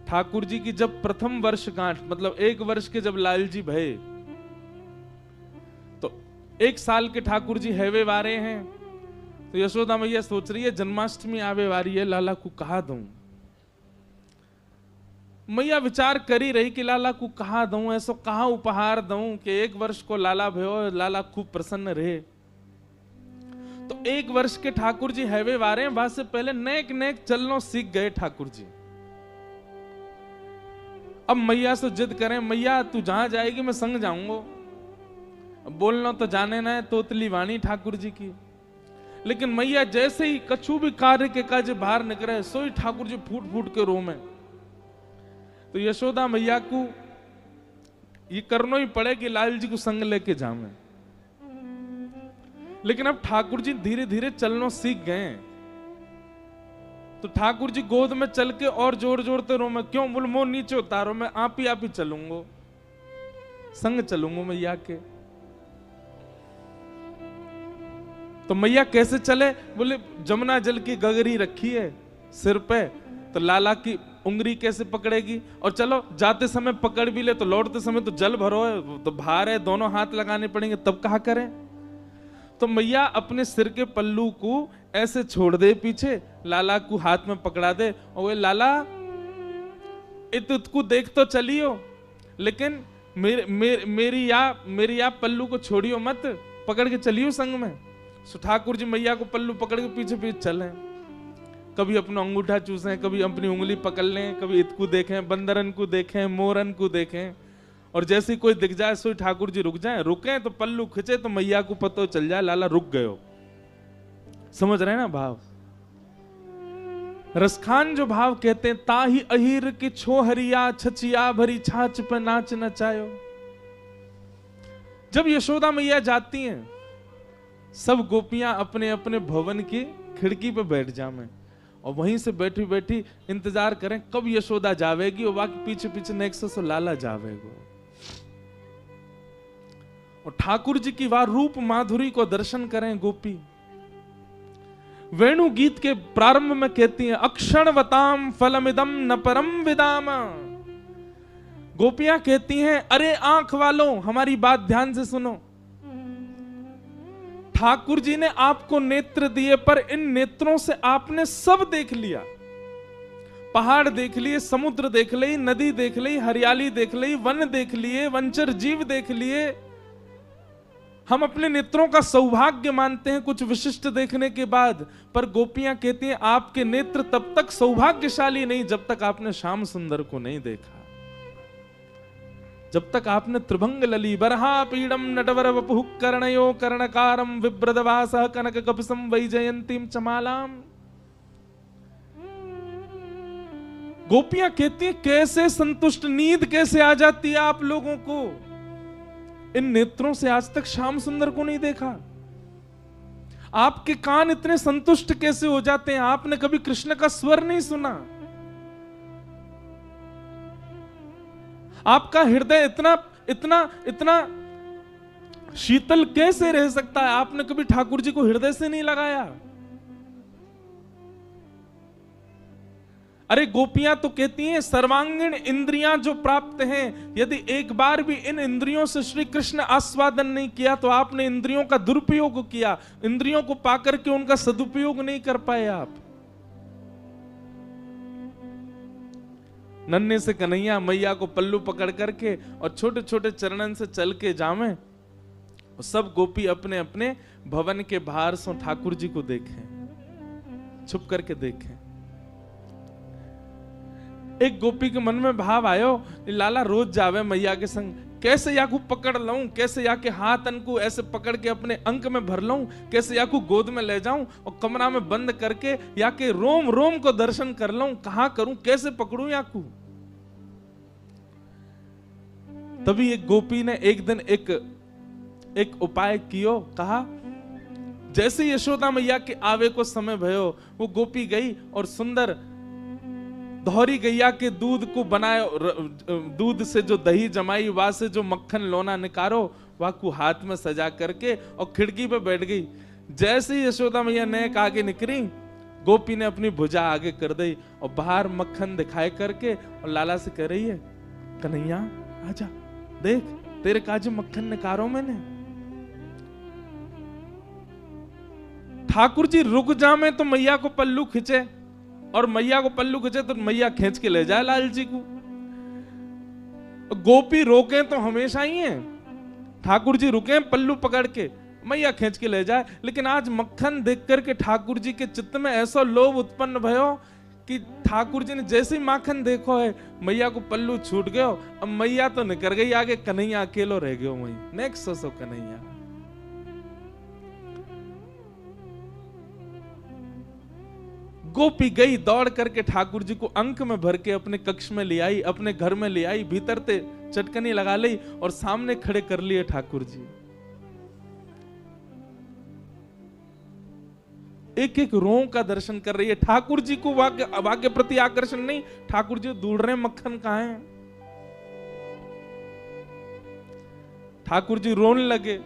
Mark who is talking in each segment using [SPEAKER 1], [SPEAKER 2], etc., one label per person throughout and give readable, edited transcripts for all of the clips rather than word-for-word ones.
[SPEAKER 1] ठाकुर जी की जब प्रथम वर्षगांठ, मतलब 1 वर्ष के जब लाल जी भये, तो 1 साल के ठाकुर जी हैवे वारे हैं। तो यशोदा मैया सोच रही है जन्माष्टमी आवे वारी है, लाला को कहा दूं। मैया विचार करी रही कि लाला को कहा दूं, ऐसो कहा उपहार दूं कि 1 वर्ष को लाला भयो, लाला खूब प्रसन्न रहे। तो 1 वर्ष के ठाकुर जी हैवे वारे हैं, बाद से पहले नेक नेक चलनो सीख गए ठाकुर जी। अब मैया से जिद करें, मैया तू जहां जाएगी मैं संग जाऊंगा। बोलना तो जाने ना है तोतली वाणी ठाकुर जी की, लेकिन मैया जैसे ही कछु भी कार्य के काज बाहर निकले, सोई ठाकुर जी फूट फूट के रोमे। तो यशोदा मैया को ये करना ही पड़े कि लाल जी को संग लेके जावे। लेकिन अब ठाकुर जी धीरे धीरे चलना सीख गए, तो ठाकुर जी गोद में चल के और जोर जोरते रो, मैं क्यों बोल मोह नीचे उतारो, मैं आप ही चलूंगा, संग चलूंगा मैया के। तो मैया कैसे चले, बोले जमुना जल की गगरी रखी है सिर पे, तो लाला की उंगली कैसे पकड़ेगी, और चलो जाते समय पकड़ भी ले तो लौटते समय तो जल भरो है, तो भार है, दोनों हाथ लगाने पड़ेंगे, तब कहा करें। तो मैया अपने सिर के पल्लू को ऐसे छोड़ दे पीछे, लाला को हाथ में पकड़ा दे, और वे लाला को देख तो चलियो, लेकिन मेरी या पल्लू को छोड़ियो मत, पकड़ के चलियो संग में। सो ठाकुर जी मैया को पल्लू पकड़ के पीछे पीछे चले, कभी अपना अंगूठा चूसें, कभी अपनी उंगली पकड़ लें, कभी इतकू देखें, बंदरन को देखें, मोरन को देखें, और जैसे कोई दिख जाए सो ठाकुर जी रुक जाए, रुके तो पल्लू खिंचे तो मैया को पता चल जाए लाला रुक गयो। समझ रहे हैं ना भाव? रसखान जो भाव कहते हैं, ताही अहीर की छोहरिया छचिया भरी छाछ पे नाच नचायो। जब यशोदा मैया जाती हैं, सब गोपियां अपने अपने भवन की खिड़की पे बैठ जावे, और वहीं से बैठी बैठी इंतजार करें कब यशोदा जावेगी, और बाकी पीछे पीछे नेक्स्ट से लाला जावेगो। और ठाकुर जी की वह रूप माधुरी को दर्शन करें गोपी। वेणु गीत के प्रारंभ में कहती हैं, अक्षणवताम फलमिदम न परम विदाम। गोपियां कहती हैं, अरे आंख वालों हमारी बात ध्यान से सुनो, ठाकुर जी ने आपको नेत्र दिए, पर इन नेत्रों से आपने सब देख लिया। पहाड़ देख लिए, समुद्र देख ली, नदी देख ली, हरियाली देख ली, वन देख लिए, वंचर जीव देख लिए। हम अपने नेत्रों का सौभाग्य मानते हैं कुछ विशिष्ट देखने के बाद, पर गोपियां कहती हैं आपके नेत्र तब तक सौभाग्यशाली नहीं जब तक आपने श्याम सुंदर को नहीं देखा, जब तक आपने त्रिभंग लली बरहा पीडम नटवर वपुः कर्णयो कर्णकारम विभ्रदवासः कनक कपिसं वैजयंतीम चमालाम। गोपियां कहती हैं कैसे संतुष्ट, नींद कैसे आ जाती है आप लोगों को, इन नेत्रों से आज तक श्याम सुंदर को नहीं देखा। आपके कान इतने संतुष्ट कैसे हो जाते हैं, आपने कभी कृष्ण का स्वर नहीं सुना, आपका हृदय इतना इतना इतना शीतल कैसे रह सकता है, आपने कभी ठाकुर जी को हृदय से नहीं लगाया। अरे गोपियां तो कहती हैं सर्वांगीण इंद्रियां जो प्राप्त हैं, यदि एक बार भी इन इंद्रियों से श्री कृष्ण आस्वादन नहीं किया तो आपने इंद्रियों का दुरुपयोग किया, इंद्रियों को पाकर के उनका सदुपयोग नहीं कर पाए आप। नन्हे से कन्हैया मैया को पल्लू पकड़ करके और छोटे छोटे चरणन से चल के जावे, सब गोपी अपने अपने भवन के बाहर से ठाकुर जी को देखें, छुप करके देखें। एक गोपी के मन में भाव आयो, लाला रोज जावे मैया के संग, कैसे या को पकड़ लऊं, कैसे या के हाथ अनको ऐसे पकड़ के अपने अंक में भर लऊं, कैसे या को गोद में ले जाऊं और कमरा में बंद करके या के रोम रोम को दर्शन कर लऊं, कहां करूं, कैसे पकड़ूं या को। तभी एक गोपी ने एक दिन एक उपाय कियो, कहा जैसे यशोदा मैया के आवे को समय भयो, वो गोपी गई और सुंदर दोहरी गैया के दूध को बनाए, दूध से जो दही जमाई, वहां से जो मक्खन लोना निकारो, वह को हाथ में सजा करके और खिड़की पे बैठ गई। जैसे ही यशोदा मैया नेक आगे निकली, गोपी ने अपनी भुजा आगे कर दी और बाहर मक्खन दिखाए करके और लाला से कह रही है, कन्हैया आजा, देख तेरे काज मक्खन निकारो मैंने। ठाकुर जी रुक जामे तो मैया को पल्लू खींचे, और मैया को पल्लू खींचे तो मैया खींच के ले जाए लाल जी को। गोपी रोके तो हमेशा ही है, ठाकुर जी रुके पल्लू पकड़ के, मैया खींच के ले जाए। लेकिन आज मक्खन देख करके ठाकुर जी के चित्त में ऐसा लोभ उत्पन्न भयो कि ठाकुर जी ने जैसे ही माखन देखो है, मैया को पल्लू छूट गयो। अब मैया तो निकल गई आगे, कन्हैया अकेलो रह गयो वहीं। Next so Kanhaiya. गोपी गई दौड़ करके ठाकुर जी को अंक में भर के अपने कक्ष में ले आई, अपने घर में ले आई, भीतर ते चटकनी लगा ली और सामने खड़े कर लिए ठाकुर जी। एक एक रों का दर्शन कर रही है। ठाकुर जी को वाक्य प्रति आकर्षण नहीं, ठाकुर जी ढूंढ रहे मक्खन कहां है। ठाकुर जी रोने लगे,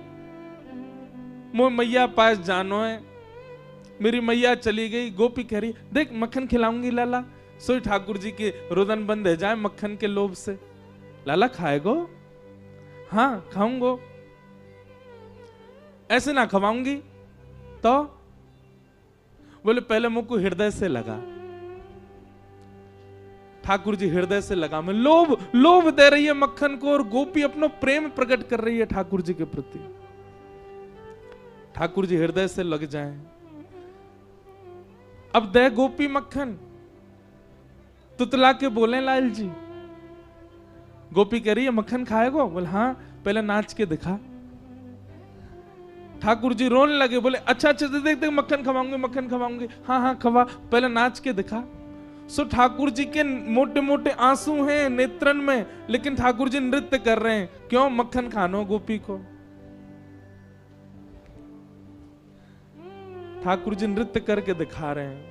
[SPEAKER 1] मोह मैया पास जानो है, मेरी मैया चली गई। गोपी कह रही, देख मक्खन खिलाऊंगी लाला। सोई ठाकुर जी के रुदन बंद है जाए मक्खन के लोभ से। लाला खाएगो? हाँ खाऊंगो। ऐसे ना खवाऊंगी तो? बोले पहले मुझको हृदय से लगा। ठाकुर जी हृदय से लगा में लोभ दे रही है मक्खन को, और गोपी अपना प्रेम प्रकट कर रही है ठाकुर जी के प्रति। ठाकुर जी हृदय से लग जाएं। अब दे गोपी मक्खन, तुतला के बोले लाल जी। गोपी कह रही है मक्खन खाएगो? बोले हाँ, पहले नाच के दिखा। ठाकुर जी रोने लगे, बोले अच्छा अच्छा देख देख मक्खन खवाऊंगी, मक्खन खवाऊंगी। हाँ हाँ खवा, पहले नाच के दिखा। सो ठाकुर जी के मोटे मोटे आंसू हैं नेत्रन में, लेकिन ठाकुर जी नृत्य कर रहे हैं। क्यों? मक्खन खानो गोपी को। ठाकुर जी नृत्य करके दिखा रहे हैं।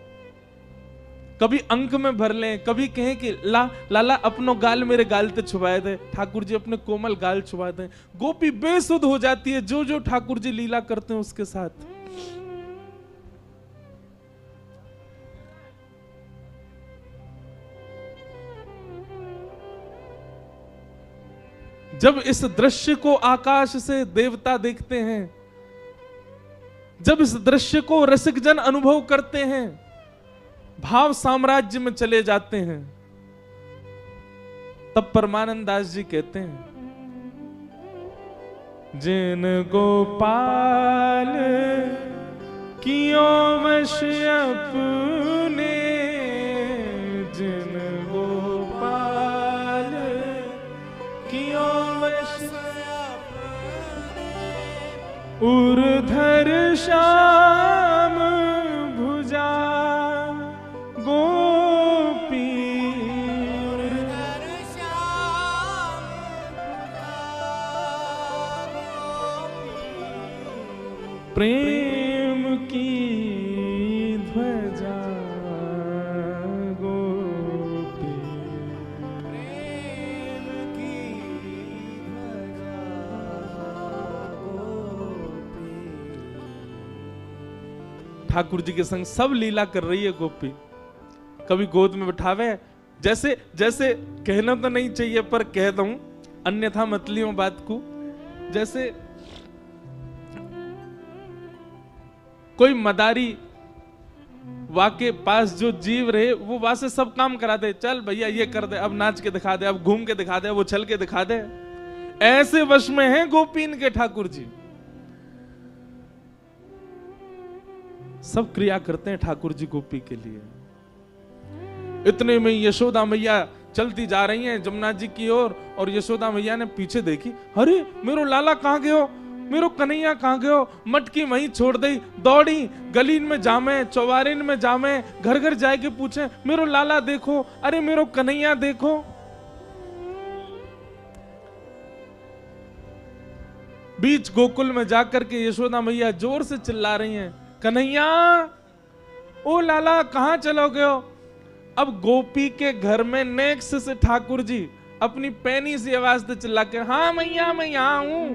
[SPEAKER 1] कभी अंक में भर लें, कभी कहें कि लाला अपनो गाल मेरे गाल ते छुपाए दे, ठाकुर जी अपने कोमल गाल छुपा दे। गोपी बेसुध हो जाती है जो जो ठाकुर जी लीला करते हैं उसके साथ। जब इस दृश्य को आकाश से देवता देखते हैं, जब इस दृश्य को रसिक जन अनुभव करते हैं, भाव साम्राज्य में चले जाते हैं, तब परमानंद दास जी कहते हैं, जिन गोपाल कियो वश अपने, जिन गोपाल कियो वश उर्धर श्याम भुजा गोपी, उर्धर श्याम प्रेम की ध्वजा गोपी, प्रेम की ध्वजा गोपी। ठाकुर जी के संग सब लीला कर रही है गोपी। कभी गोद में बिठावे, जैसे जैसे कहना तो नहीं चाहिए पर कह दूं, अन्यथा मत लियो बात को। जैसे कोई मदारी वाके पास जो जीव रहे, वो वहां से सब काम करा दे, चल भैया ये कर दे, अब नाच के दिखा दे, अब घूम के दिखा दे, वो चल के दिखा दे। ऐसे वश में हैं गोपीन के ठाकुर जी। सब क्रिया करते हैं ठाकुर जी गोपी के लिए। इतने में यशोदा मैया चलती जा रही हैं जमुना जी की ओर, और यशोदा मैया ने पीछे देखी, अरे मेरो लाला कहाँ गयो, मेरो कन्हैया कहाँ गयो। मटकी वहीं छोड़ दी, दौड़ी गलीन में जामे, चौबारिन में जामे, घर घर जाके पूछे, मेरो लाला देखो, अरे मेरो कन्हैया देखो। बीच गोकुल में जाकर के यशोदा मैया जोर से चिल्ला रही हैं, कन्हैया ओ लाला कहाँ चलो गयो। अब गोपी के घर में नेक्स्ट से ठाकुर जी अपनी पैनी सी आवाज से चिल्ला के, हाँ मैया मैं यहां हूं।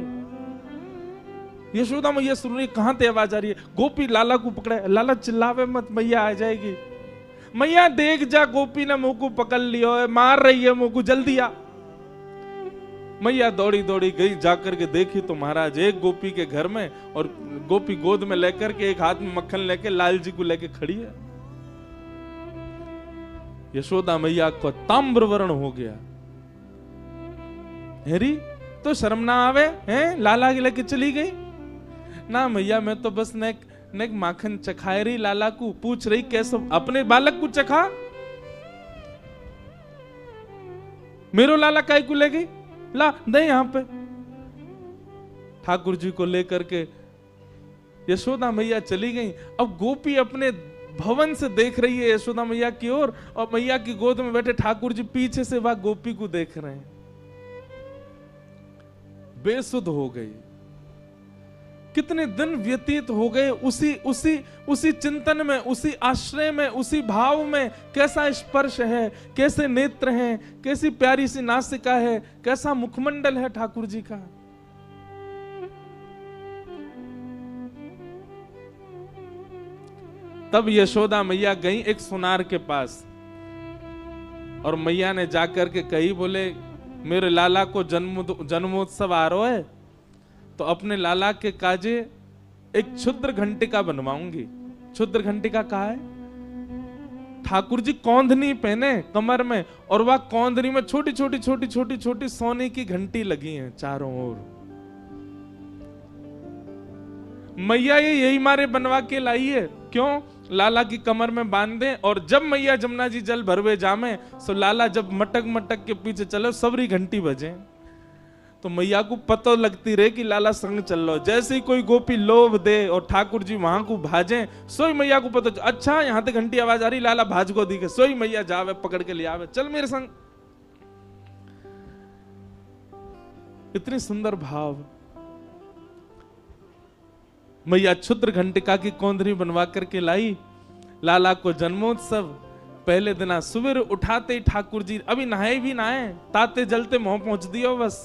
[SPEAKER 1] यशोदा मैया सुन रही, कहां ते आवाज आ रही है, गोपी लाला को पकड़े, लाला चिल्लावे मत, मैया आ जाएगी। मैया देख जा, गोपी ने मुंह को पकड़ लियो है, मार रही है मुंह को, जल्दी आ। मैया दौड़ी दौड़ी गई, जाकर के देखी तो महाराज एक गोपी के घर में, और गोपी गोद में लेकर के एक हाथ में मक्खन लेके लाल जी को लेके खड़ी है। यशोदा मैया को ताम्रवर्ण हो गया। हेरी तो शर्म ना आवे हैं, लाला के लेके चली गई ना। मैया मैं तो बस नेक माखन चखाए रही, लाला को पूछ रही कैसे अपने बालक को चखा, मेरो लाला काय को ले गई, ला दे यहां पे। ठाकुर जी को लेकर के यशोदा मैया चली गई। अब गोपी अपने भवन से देख रही है यशोदा मैया की ओर, और मैया की गोद में बैठे ठाकुर जी पीछे से वह गोपी को देख रहे हैं। बेसुध हो गई। कितने दिन व्यतीत हो गए उसी चिंतन में, उसी आश्रय में, उसी भाव में। कैसा स्पर्श है, कैसे नेत्र हैं, कैसी प्यारी सी नासिका है, कैसा मुखमंडल है ठाकुर जी का। तब यशोदा मैया गई एक सुनार के पास, और मैया ने जाकर के कही, बोले मेरे लाला को जन्मोत्सव आ रहा है, तो अपने लाला के काजे एक क्षुद्र घंटिका बनवाऊंगी। क्षुद्र घंटिका कहा है? ठाकुर जी कौंधनी पहने कमर में, और वह कौंधनी में छोटी छोटी छोटी छोटी छोटी सोने की घंटी लगी हैं चारों ओर। मैया ये यही मारे बनवा के लाई है, क्यों? लाला की कमर में बांध दें, और जब मैया जमुना जी जल भरवे जामे, सो लाला जब मटक मटक के पीछे चलो, सबरी घंटी बजे, तो मैया को पता लगती रहे कि लाला संग चल लो। जैसे ही कोई गोपी लोभ दे और ठाकुर जी वहां को भाजे, सोई मैया को पता, अच्छा यहां तक घंटी आवाज आ रही, लाला भाज को दी के, सोई मैया जावे पकड़ के ले आवे, चल मेरे संग। इतनी सुंदर भाव। मैया क्षुद्र घंटिका की कौंधनी बनवा करके लाई। लाला को जन्मोत्सव पहले दिन सुबह उठाते ही ठाकुर जी अभी नहाए भी नहाए, ताते जलते मुंह पहुंच दियो बस।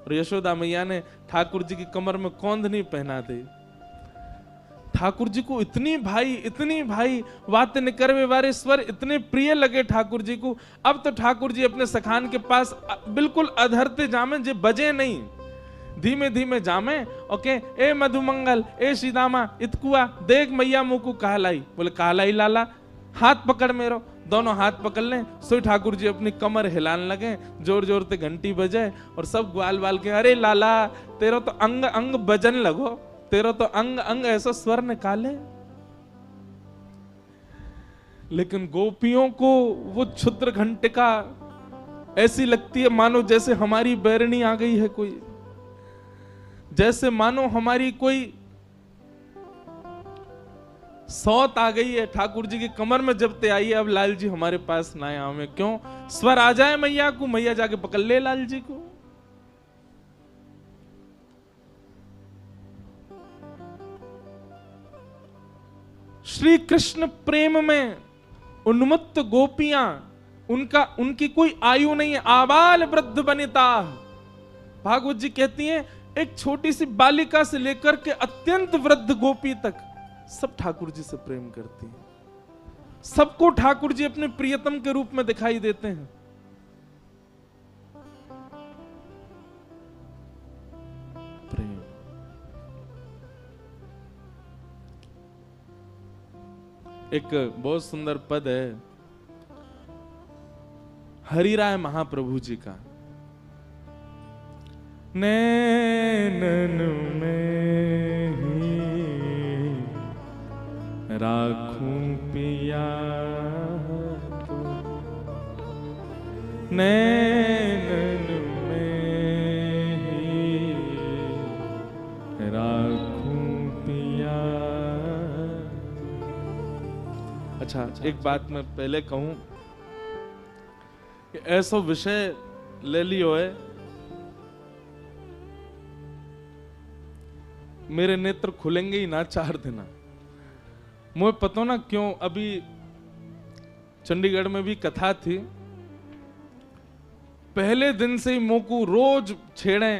[SPEAKER 1] और यशोदा मैया ने ठाकुर जी की कमर में कौंधनी पहना दी। ठाकुर जी को इतनी भाई वाते निकरवे वारे स्वर इतने प्रिय लगे ठाकुर जी को। अब तो ठाकुर जी अपने सखान के पास बिल्कुल अधरते जामे, जे बजे नहीं, धीमे धीमे जामे। ओके, ए मधुमंगल, ए सीदामा, इतकुआ देख मैया मुंह को कहलाई। बोले कहलाई लाला, हाथ पकड़ मेरो। दोनों हाथ पकड़ लें, सो ठाकुर जी अपनी कमर हिलाने लगे, जोर जोर से घंटी बजे, और सब ग्वाल बाल के, अरे लाला तेरा तो अंग अंग बजन लगो, तेरा तो अंग अंग ऐसा स्वर निकाले। लेकिन गोपियों को वो क्षुद्र घंटिका ऐसी लगती है मानो जैसे हमारी बैरनी आ गई है कोई, जैसे मानो हमारी कोई सौत आ गई है। ठाकुर जी की कमर में जब ते आई है, अब लाल जी हमारे पास ना आए में, क्यों? स्वर आ जाए मैया को, मैया जाके पकड़ ले लाल जी को। श्री कृष्ण प्रेम में उन्मत्त गोपियां, उनकी कोई आयु नहीं है। आबाल वृद्ध वनिता, भागवत जी कहती हैं, एक छोटी सी बालिका से लेकर के अत्यंत वृद्ध गोपी तक सब ठाकुर जी से प्रेम करती हैं। सबको ठाकुर जी अपने प्रियतम के रूप में दिखाई देते हैं। प्रेम। एक बहुत सुंदर पद है हरिराय महाप्रभु जी का, नैनन में ही राखूं पिया तो, नैनन में ही राखूं पिया। अच्छा, एक बात मैं पहले कहूं कि ऐसा विषय ले लियो है, मेरे नेत्र खुलेंगे ही ना 4 दिन। मुझे पता ना क्यों, अभी चंडीगढ़ में भी कथा थी, पहले दिन से ही मुंह को रोज छेड़े,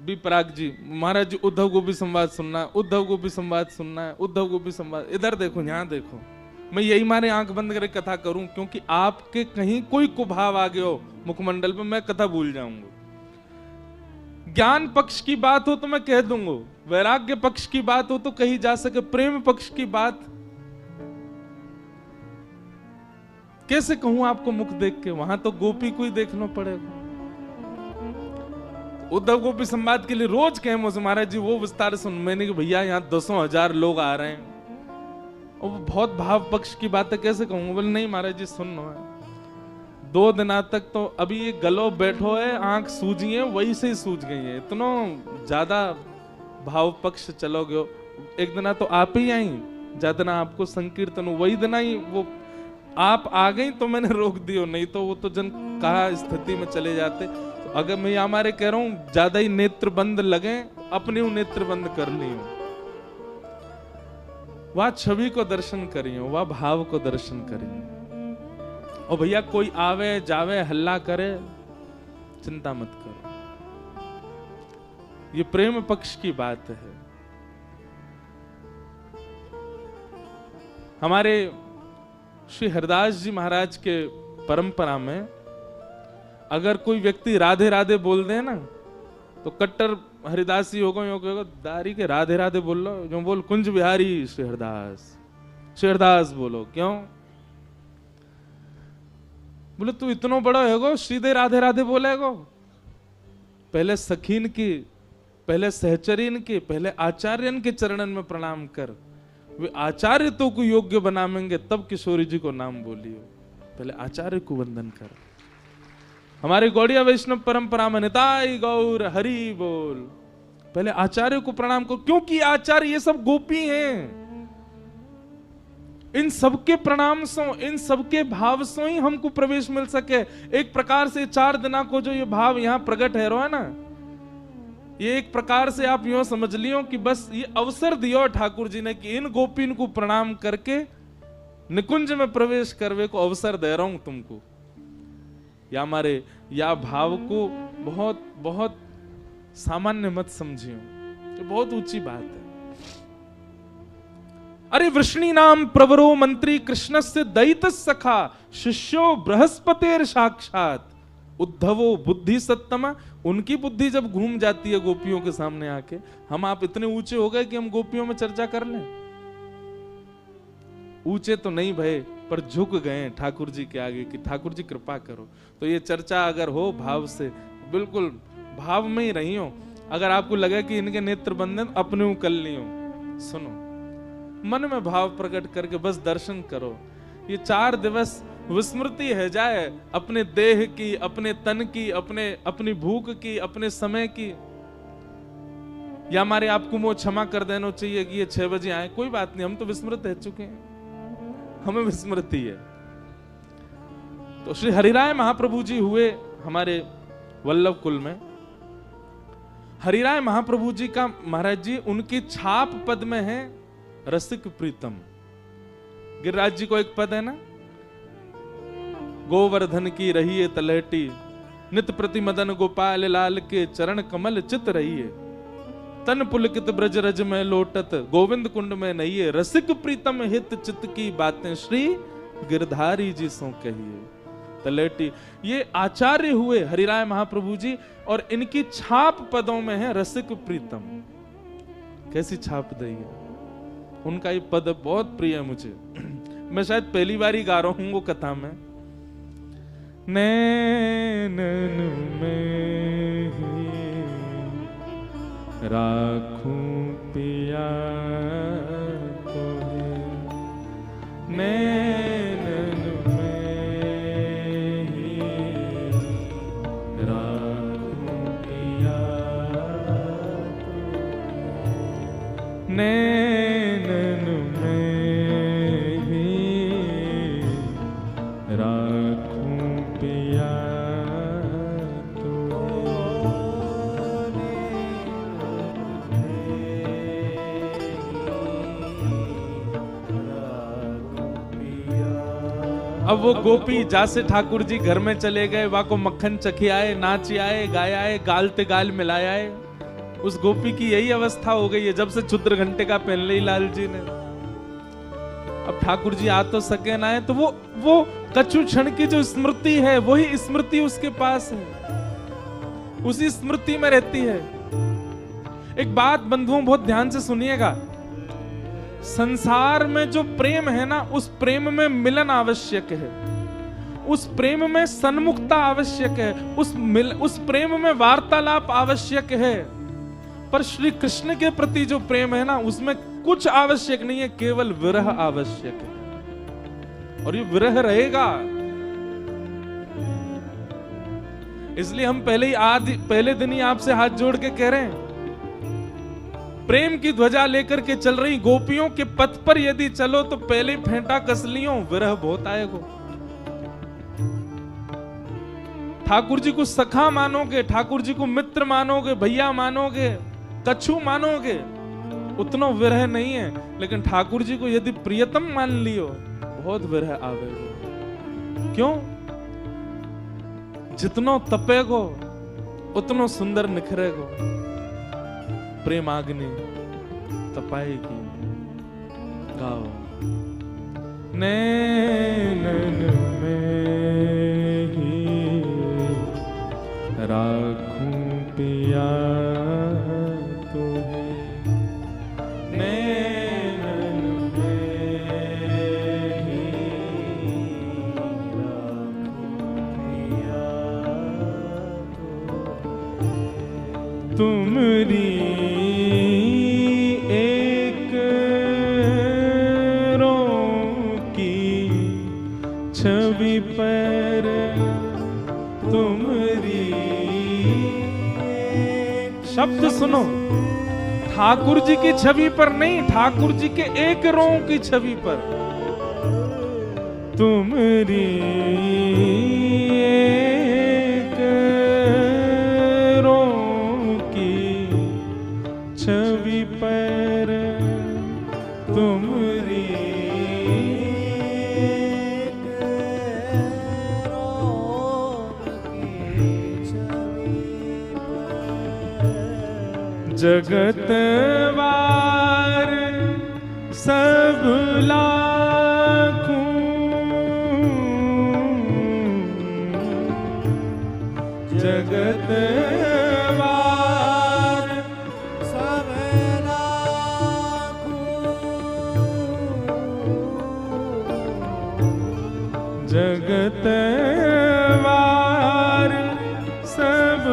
[SPEAKER 1] बी पराग जी, महाराज जी उद्धव को भी संवाद सुनना है, उद्धव को भी संवाद सुनना है, उद्धव को भी संवाद, इधर देखो यहाँ देखो। मैं यही मारे आंख बंद करके कथा करूं, क्योंकि आपके कहीं कोई कुभाव आ गया हो मुखमंडल पे, मैं कथा भूल जाऊंगा। ज्ञान पक्ष की बात हो तो मैं कह दूंगा, वैराग्य पक्ष की बात हो तो कही जा सके, प्रेम पक्ष की बात कैसे कहूं आपको मुख देख के, वहां तो गोपी को ही देखना पड़ेगा। उद्धव गोपी संवाद के लिए रोज कहे मुझसे महाराज जी वो विस्तार सुन। मैंने कि भैया यहाँ 200,000 लोग आ रहे हैं और बहुत भाव पक्ष की बात है, कैसे कहूंगा। बोले नहीं महाराज जी सुनो है, 2 दिना तक तो अभी ये गलो बैठो है, आंख सूजी है, वही से ही सूझ गई है, इतना ज्यादा भाव पक्ष चलोगे। एक दिना तो आप ही आई, ज्यादा आपको संकीर्तन, वही दिना ही वो आप आ गई तो मैंने रोक दियो, नहीं तो वो तो जन कहा स्थिति में चले जाते। तो अगर मैं हमारे कह रहा हूं ज्यादा ही नेत्र बंद लगे, अपने नेत्र बंद कर ली हो, वह छवि को दर्शन करियो, वह भाव को दर्शन करियो। और भैया कोई आवे जावे हल्ला करे, चिंता मत करो, ये प्रेम पक्ष की बात है। हमारे श्री हरिदास जी महाराज के परंपरा में अगर कोई व्यक्ति राधे राधे बोल दे ना, तो कट्टर हरिदासी होगा दारी के राधे राधे बोल लो, जो बोल कुंज बिहारी श्री हरिदास बोलो। क्यों बोले तू इतना बड़ा होगो सीधे राधे राधे बोलेगो? पहले सखीन की, पहले सहचरीन की, पहले आचार्यन के चरणन में प्रणाम कर, वे आचार्य तो को योग्य बनाएंगे तब किशोरी जी को नाम बोलियो। पहले आचार्य को वंदन कर। हमारे गौड़िया वैष्णव परंपरा में निताई गौर हरि बोल, पहले आचार्य को प्रणाम करो, क्योंकि आचार्य ये सब गोपी हैं। इन सबके प्रणाम से, इन सबके भाव से ही हमको प्रवेश मिल सके। एक प्रकार से 4 दिना को जो ये भाव यहाँ प्रकट है रो है ना, ये एक प्रकार से आप यूं समझ लियो कि बस ये अवसर दियो ठाकुर जी ने कि इन गोपीन को प्रणाम करके निकुंज में प्रवेश करवे को अवसर दे रहा हूं तुमको। या हमारे या भाव को बहुत बहुत सामान्य मत समझियो, ये बहुत ऊंची बात है। अरे वृष्णि नाम प्रवरो मंत्री कृष्णस्य दयित सखा शिष्यो बृहस्पतेर साक्षात उद्धवो बुद्धि सत्तमा। उनकी बुद्धि जब घूम जाती है गोपियों के सामने आके, हम आप इतने ऊंचे हो गए कि हम गोपियों में चर्चा कर लें? ऊंचे तो नहीं भय, पर झुक गए ठाकुर जी के आगे कि ठाकुर जी कृपा करो। तो ये चर्चा अगर हो भाव से, बिल्कुल भाव में ही रही हो। अगर आपको लगे कि इनके नेत्र बंधन अपने कर लियो, सुनो, मन में भाव प्रकट करके बस दर्शन करो। ये 4 दिवस विस्मृति है जाए अपने देह की, अपने तन की, अपनी भूख की, अपने समय की। या हमारे आपको वो क्षमा कर देना चाहिए कि ये 6 बजे आए, कोई बात नहीं, हम तो विस्मृत रह चुके हैं, हमें विस्मृति है। तो श्री हरिराय महाप्रभु जी हुए हमारे वल्लभ कुल में। हरिराय महाप्रभु जी का महाराज जी उनकी छाप पद में है रसिक प्रीतम। गिरिराज जी को एक पद है ना, गोवर्धन की रहिए तलहटी, नित प्रति मदन गोपाल लाल के चरण कमल चित रहिए, तन पुलकित ब्रज रज में लोटत गोविंद कुंड में नहिए, रसिक प्रीतम हित चित की बातें श्री गिरधारी जी सो कहिए। तलहटी ये आचार्य हुए हरिराय महाप्रभु जी, और इनकी छाप पदों में है रसिक प्रीतम। कैसी छाप दी है उनका, ये पद बहुत प्रिय है मुझे। मैं शायद पहली बार ही गा रहा हूं वो कथा में। नैनन में राखूं पिया तोहे, नैनन में राखूं पिया तोहे, नैनन में राखूं पिया अब वो गोपी जैसे ठाकुर जी घर में चले गए, वहां को मक्खन चखी आए, नाच आए, गाया आए, गाल ते गाल मिलाया है, उस गोपी की यही अवस्था हो गई है जब से क्षुद्र घंटे का पहन ली लाल जी ने। अब ठाकुर जी आ तो सके ना है, तो वो कछु क्षण की जो स्मृति है वही स्मृति उसके पास है, उसी स्मृति में रहती है। एक बात बंधुओं बहुत ध्यान से सुनिएगा, संसार में जो प्रेम है ना, उस प्रेम में मिलन आवश्यक है, उस प्रेम में सन्मुखता आवश्यक है, उस प्रेम में वार्तालाप आवश्यक है। पर श्री कृष्ण के प्रति जो प्रेम है ना, उसमें कुछ आवश्यक नहीं है, केवल विरह आवश्यक है, और ये विरह रहेगा। इसलिए हम पहले दिन ही आपसे हाथ जोड़ के कह रहे हैं, प्रेम की ध्वजा लेकर के चल रही गोपियों के पथ पर यदि चलो तो पहले फेंटा कस लियो, विरह बहुत आएगा। ठाकुर जी को सखा मानोगे, ठाकुर जी को मित्र मानोगे, भैया मानोगे, कछु मानोगे, उतना विरह नहीं है। लेकिन ठाकुर जी को यदि प्रियतम मान लियो, बहुत विरह आवेगा। क्यों? जितनो तपेगो उतनो सुंदर निखरेगो, प्रेमाग्नि तपाएगी। गाओ। नैनन में ही राखूं पिया तुम्हें, नैनन में ही राखूं पिया तुम्हारी एक छवि पर, तुम्हारी शब्द सुनो, ठाकुर जी की छवि पर नहीं, ठाकुर जी के एक रों की छवि पर, तुम्हारी एक रों की छवि पर, तुम्हारी जगतवार सब लाखों, जगतवार सब लाखों, जगतवार सब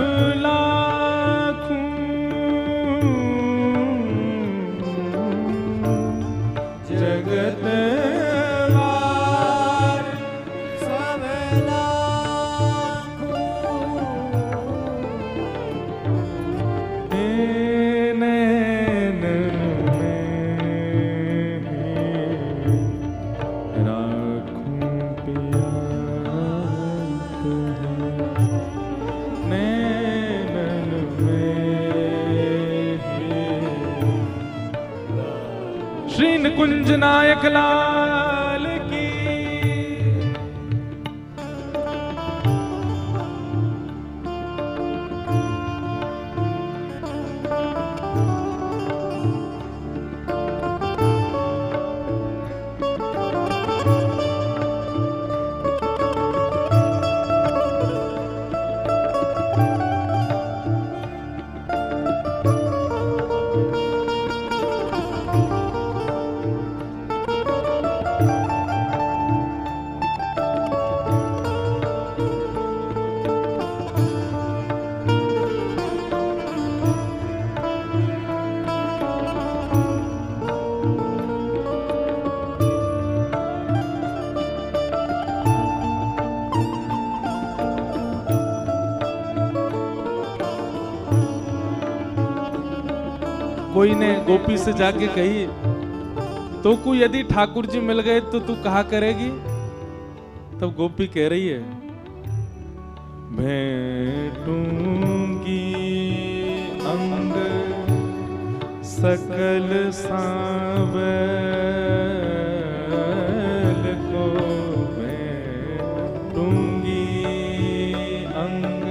[SPEAKER 1] कुंज नायक लाल की। कोई ने गोपी से जाके कही, तो को यदि ठाकुर जी मिल गए तो तू कहा करेगी? तब गोपी कह रही है, भेंटूंगी अंग सकल सांवल को, भेंटूंगी अंग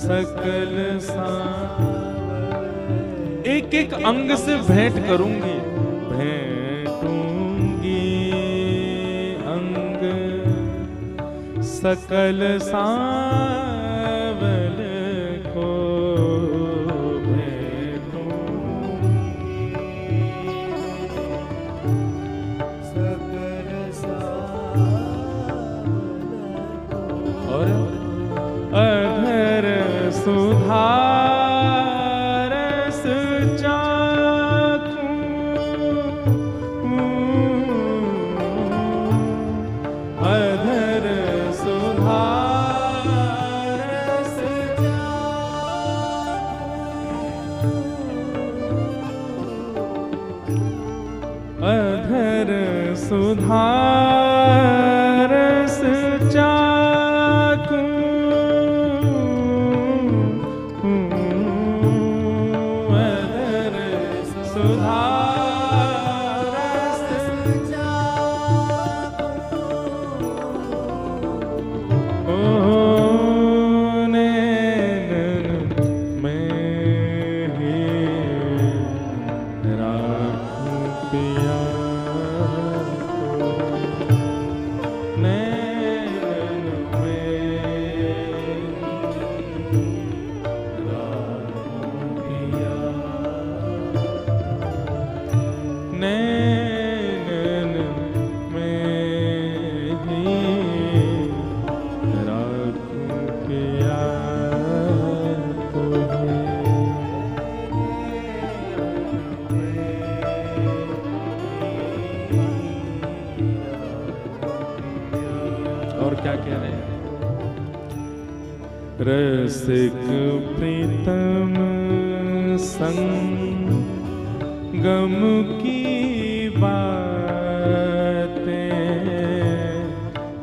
[SPEAKER 1] सकल सांवल एक एक अंग से भेंट करूंगी, भेंटूंगी अंग सकल सांवल को, अधर सुधारस चाखूं, अधर सुधारस चाखूं, अधर सुधारस चाखूं, रसिक प्रीतम संगम की बातें,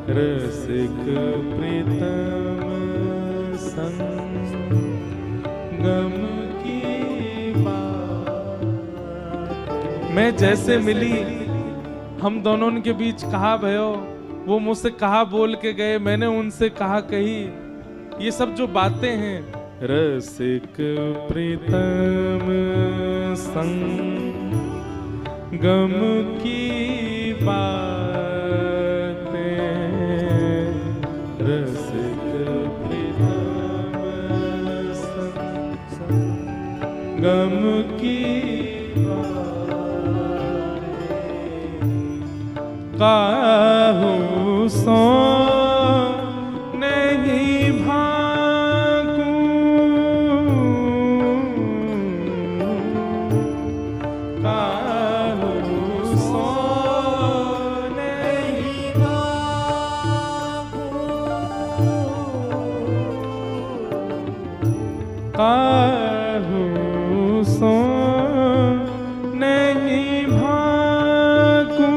[SPEAKER 1] रसिक प्रीतम संगम की बातें। मैं जैसे मिली, हम दोनों के बीच कहा भयो, वो मुझसे कहा बोल के गए, मैंने उनसे कहा कही। ये सब जो बातें हैं, रसिक प्रीतम संगम की बातें, रसिक प्रीतम संगम की बातें, काहू सो काहू सो नहीं भाकूं,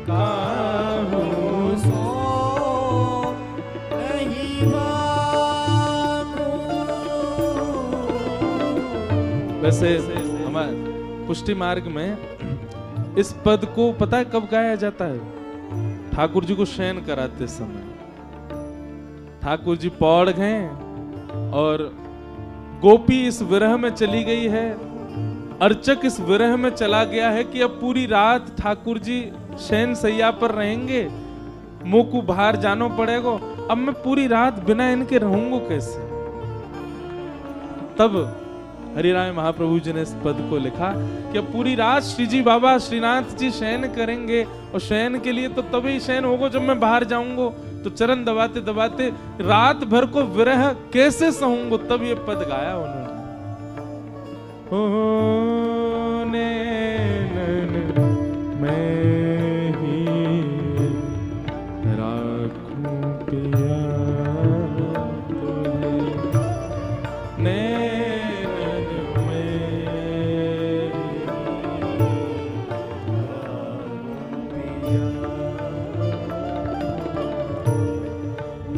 [SPEAKER 1] काहू सो नहीं भाकूं। वैसे हमारे पुष्टि मार्ग में इस पद को पता है कब गाया जाता है? ठाकुर जी को शयन कराते समय। ठाकुर जी पौड़ गए और गोपी इस विरह में चली गई है, अर्चक इस विरह में चला गया है कि अब पूरी रात ठाकुर जी शयन सैया पर रहेंगे, मुंह को बाहर जानो पड़ेगा, अब मैं पूरी रात बिना इनके रहूंगा कैसे। तब हरिराय महाप्रभु जी ने इस पद को लिखा कि अब पूरी रात श्री जी बाबा श्रीनाथ जी शयन करेंगे, और शयन के लिए तो तभी शयन होगा जब मैं बाहर जाऊंगा। तो चरण दबाते दबाते रात भर को विरह कैसे सहूंगा, तब ये पद गाया उन्होंने। मैं ही राखूं पिया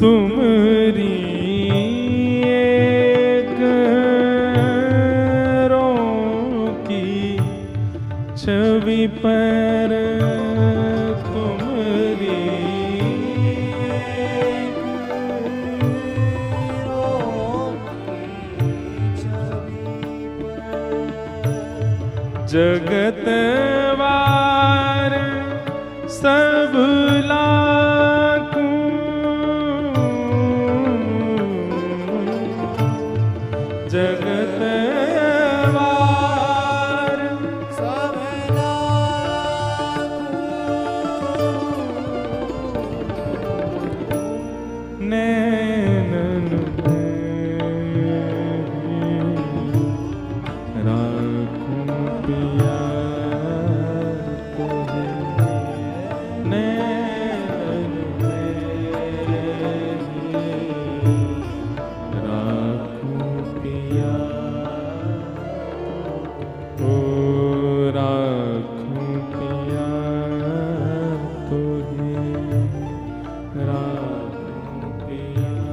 [SPEAKER 1] तुमरी एक की छवि पर, तुमरी सब लाखों जगत वार,
[SPEAKER 2] सब
[SPEAKER 1] नैनन राखूं प्यार तुझे, नैनन राखूं प्यार, ओ राखूं प्यार तुझे, राखूं प्यार।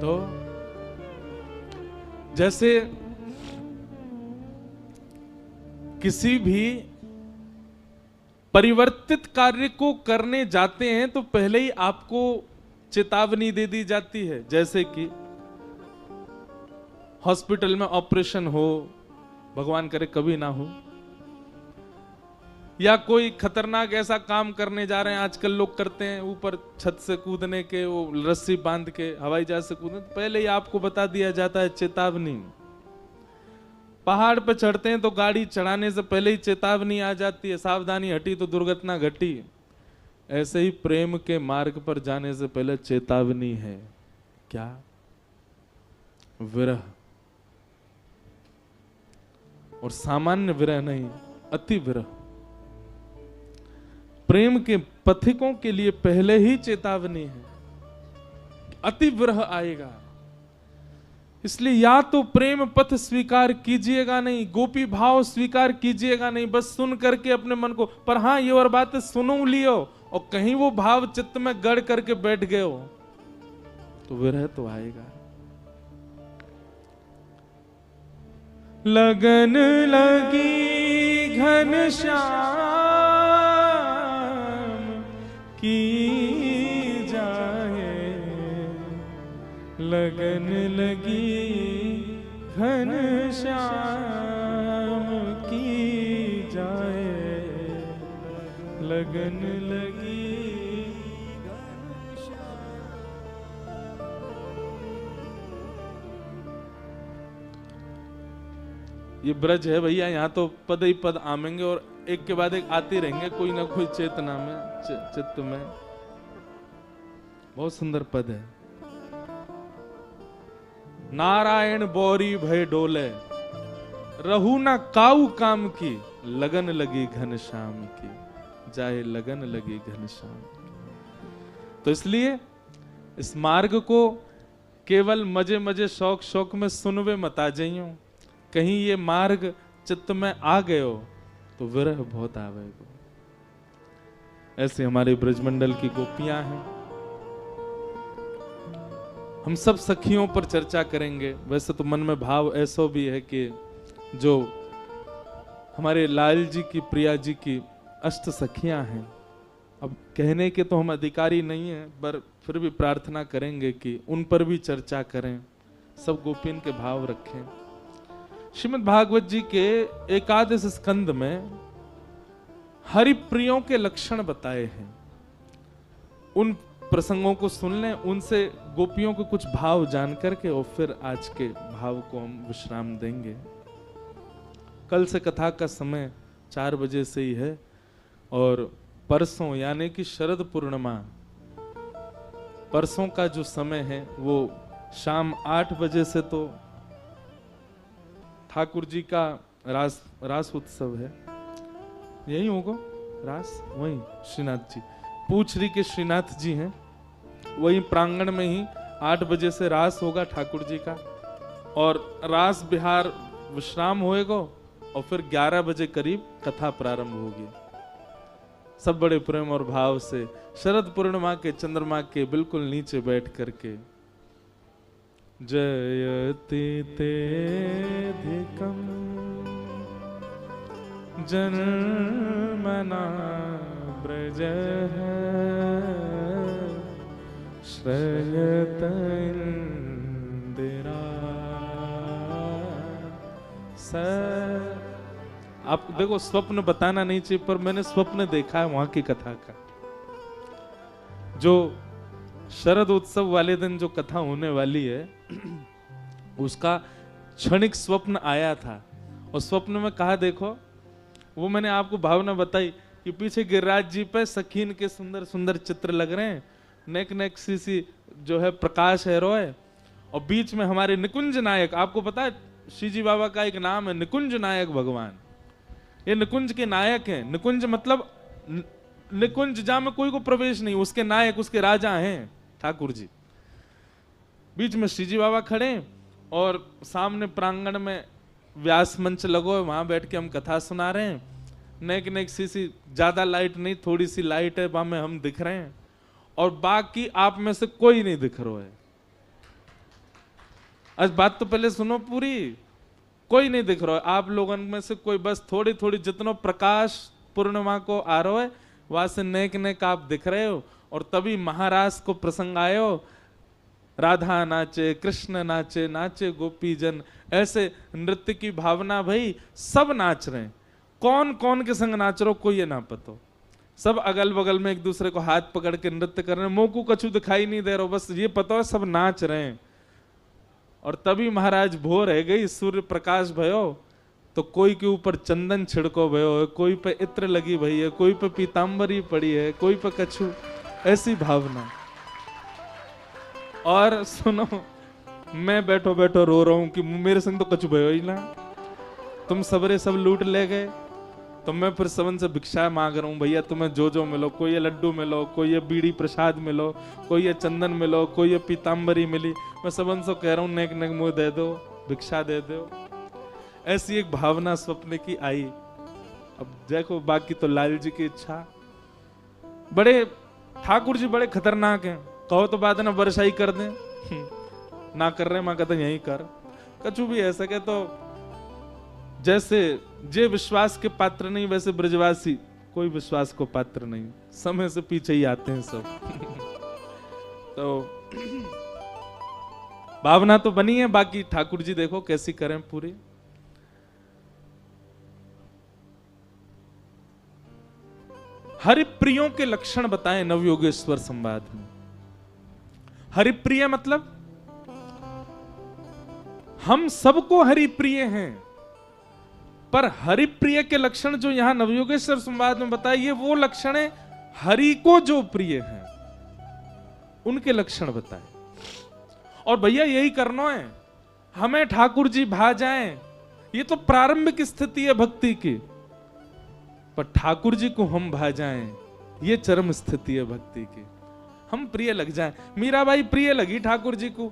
[SPEAKER 1] तो जैसे किसी भी परिवर्तित कार्य को करने जाते हैं तो पहले ही आपको चेतावनी दे दी जाती है। जैसे कि हॉस्पिटल में ऑपरेशन हो, भगवान करे कभी ना हो, या कोई खतरनाक ऐसा काम करने जा रहे हैं, आजकल लोग करते हैं ऊपर छत से कूदने के, वो रस्सी बांध के हवाई जहाज से कूदने, तो पहले ही आपको बता दिया जाता है चेतावनी। पहाड़ पर चढ़ते हैं तो गाड़ी चढ़ाने से पहले ही चेतावनी आ जाती है, सावधानी हटी तो दुर्घटना घटी। ऐसे ही प्रेम के मार्ग पर जाने से पहले चेतावनी है। क्या? विरह। और सामान्य विरह नहीं, अति विरह। प्रेम के पथिकों के लिए पहले ही चेतावनी है, अति विरह आएगा। इसलिए या तो प्रेम पथ स्वीकार कीजिएगा नहीं, गोपी भाव स्वीकार कीजिएगा नहीं, बस सुन करके अपने मन को। पर हाँ, ये और बात सुनो लियो और कहीं वो भाव चित्त में गढ़ करके बैठ गए हो तो विरह तो आएगा। लगन लगी घनश्याम की जाए, लगन लगी घनश्याम की जाए, लगन लगी। ये ब्रज है भैया, यहाँ तो पद ही पद आमेंगे और एक के बाद एक आते रहेंगे, कोई ना कोई चेतना में, चित्त में। बहुत सुंदर पद है। नारायण बौरी भय डोले, रहू ना काऊ काम की, लगन लगी घनश्याम की, जाए लगन लगी घनश्याम की। तो इसलिए इस मार्ग को केवल मजे मजे शौक शौक में सुनवे मत आ जाइयो, कहीं ये मार्ग चित्त में आ गए हो तो विरह बहुत आवेगा। ऐसे हमारे ब्रजमंडल की गोपियां हैं। हम सब सखियों पर चर्चा करेंगे। वैसे तो मन में भाव ऐसा भी है कि जो हमारे लाल जी की, प्रिया जी की अष्ट सखियां हैं, अब कहने के तो हम अधिकारी नहीं हैं, पर फिर भी प्रार्थना करेंगे कि उन पर भी चर्चा करें, सब गोपिन के भाव रखें। श्रीमद् भागवत जी के एकादश स्कंद में हरिप्रियों के लक्षण बताए हैं। उन प्रसंगों को सुन लें, उनसे गोपियों को कुछ भाव जान करके और फिर आज के भाव को हम विश्राम देंगे। कल से कथा का समय 4 बजे से ही है और परसों यानी कि शरद पूर्णिमा, परसों का जो समय है वो शाम 8 बजे से तो ठाकुर जी का रास उत्सव है। यही होगा रास, वही श्रीनाथ जी, पूछरी के श्रीनाथ जी हैं, वही प्रांगण में ही 8 बजे से रास होगा ठाकुर जी का, और रास बिहार विश्राम होएगा और फिर 11 बजे करीब कथा प्रारंभ होगी। सब बड़े प्रेम और भाव से शरद पूर्णिमा के चंद्रमा के बिल्कुल नीचे बैठ करके जयति तेधिकं जन्मना ब्रजः श्रयत इंदिरा स आप देखो स्वप्न बताना नहीं चाहिए, पर मैंने स्वप्न देखा है वहां की कथा का। जो शरद उत्सव वाले दिन जो कथा होने वाली है उसका क्षणिक स्वप्न आया था, और स्वप्न में कहा देखो, वो मैंने आपको भावना बताई कि पीछे गिरिराज जी पे सखीन के सुंदर सुंदर चित्र लग रहे हैं, नेक नेक सी जो है प्रकाश है रोय, और बीच में हमारे निकुंज नायक, आपको पता है श्रीजी बाबा का एक नाम है निकुंज नायक भगवान, ये निकुंज के नायक हैं। निकुंज मतलब निकुंज जहां में कोई को प्रवेश नहीं, उसके नायक उसके राजा हैं ठाकुर जी। बीच में श्रीजी बाबा खड़े और सामने प्रांगण में व्यास मंच लगो है, वहां बैठ के हम कथा सुना रहे हैं। नेक नेक सी ज्यादा लाइट नहीं, थोड़ी सी लाइट है, वहां में हम दिख रहे हैं, और बाकी आप में से कोई नहीं दिख रहा है। आज बात तो पहले सुनो पूरी, कोई नहीं दिख रहा है आप लोगों में से कोई, बस थोड़ी थोड़ी जितनो प्रकाश पूर्णिमा को आ रहा है वहां से नेक नेक आप दिख रहे हो। और तभी महाराज को प्रसंग आयो, राधा नाचे, कृष्ण नाचे, नाचे गोपी जन, ऐसे नृत्य की भावना, भाई सब नाच रहे हैं। कौन कौन के संग नाच रहे हो कोई ये ना पता, सब अगल बगल में एक दूसरे को हाथ पकड़ के नृत्य कर रहे हैं, मुंह को कछु दिखाई नहीं दे रहा, बस ये पता है सब नाच रहे हैं। और तभी महाराज भोर रह गई, सूर्य प्रकाश भयो, तो कोई के ऊपर चंदन छिड़को भयो है, कोई पे इत्र लगी भई है, कोई पे पीतांबरी पड़ी है, कोई पे कछु, ऐसी भावना। और सुनो, मैं बैठो बैठो रो रहा हूं कि मेरे संग तो कछु भयो ही ना, तुम सबरे सब लूट ले गए। तो मैं फिर सबन से भिक्षा मांग रहा हूँ, भैया तुम्हें जो जो मिलो, कोई ये लड्डू मिलो, कोई ये बीड़ी प्रसाद मिलो, कोई ये चंदन मिलो, कोई ये पीतांबरी मिली, मैं सबन से कह रहा हूँ नेक नेक मुँह दे दो, भिक्षा दे दो। ऐसी एक भावना स्वप्न की आई। अब देखो बाकी तो लाल जी की इच्छा। बड़े ठाकुर जी बड़े खतरनाक हैं, कहो तो बात है ना वर्षा ही कर दें, ना कर रहे, माँ कहते यही कर, कछु भी ऐसा के तो जैसे जे विश्वास के पात्र नहीं वैसे ब्रजवासी कोई विश्वास को पात्र नहीं, समय से पीछे ही आते हैं सब। तो भावना तो बनी है, बाकी ठाकुर जी देखो कैसी करें पूरी। हरिप्रियों के लक्षण बताएं नवयोगेश्वर संवाद में। हरिप्रिय मतलब हम सबको हरिप्रिय हैं, पर हरिप्रिय के लक्षण जो यहां नवयोगेश्वर संवाद में बताए, ये वो लक्षण है हरि को जो प्रिय हैं उनके लक्षण बताए। और भैया यही करना है, हमें ठाकुर जी भा जाएं, ये तो प्रारंभिक स्थिति है भक्ति की, पर ठाकुर जी को हम भा जाएं ये चरम स्थिति है भक्ति की। हम प्रिय लग जाएं। मीराबाई प्रिय लगी ठाकुर जी को,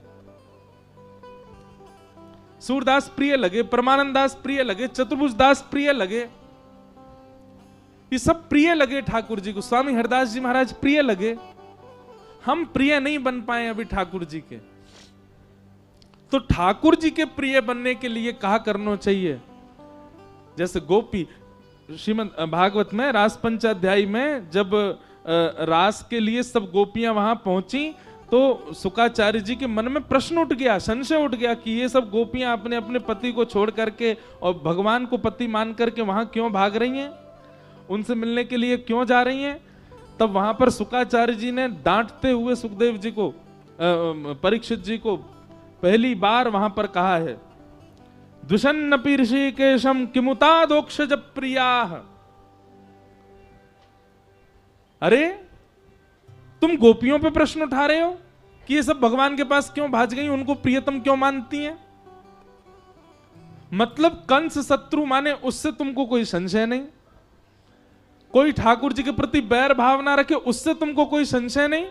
[SPEAKER 1] सूरदास प्रिय लगे, परमानंद दास प्रिय लगे, चतुर्भुज दास प्रिय लगे, ये सब प्रिय लगे ठाकुर जी को। स्वामी हरदास जी महाराज प्रिय लगे, हम प्रिय नहीं बन पाए अभी ठाकुर जी के। तो ठाकुर जी के प्रिय बनने के लिए कहा करना चाहिए, जैसे गोपी श्रीमद् भागवत में रास पंचाध्यायी में जब रास के लिए सब गोपियां वहां पहुंची, तो शुकाचार्य जी के मन में प्रश्न उठ गया, संशय उठ गया कि ये सब गोपियां अपने अपने पति को छोड़ करके और भगवान को पति मान करके वहां क्यों भाग रही हैं, उनसे मिलने के लिए क्यों जा रही हैं। तब वहां पर शुकाचार्य जी ने डांटते हुए सुखदेव जी को, परीक्षित जी को पहली बार वहां पर कहा है, दुषन्नपि ऋषिकेशम किमुतादोक्षज प्रियाः। अरे तुम गोपियों पे प्रश्न उठा रहे हो कि ये सब भगवान के पास क्यों भाज गई, उनको प्रियतम क्यों मानती हैं। मतलब कंस शत्रु माने उससे तुमको कोई संशय नहीं, कोई ठाकुर जी के प्रति बैर भाव ना रखे उससे तुमको कोई संशय नहीं,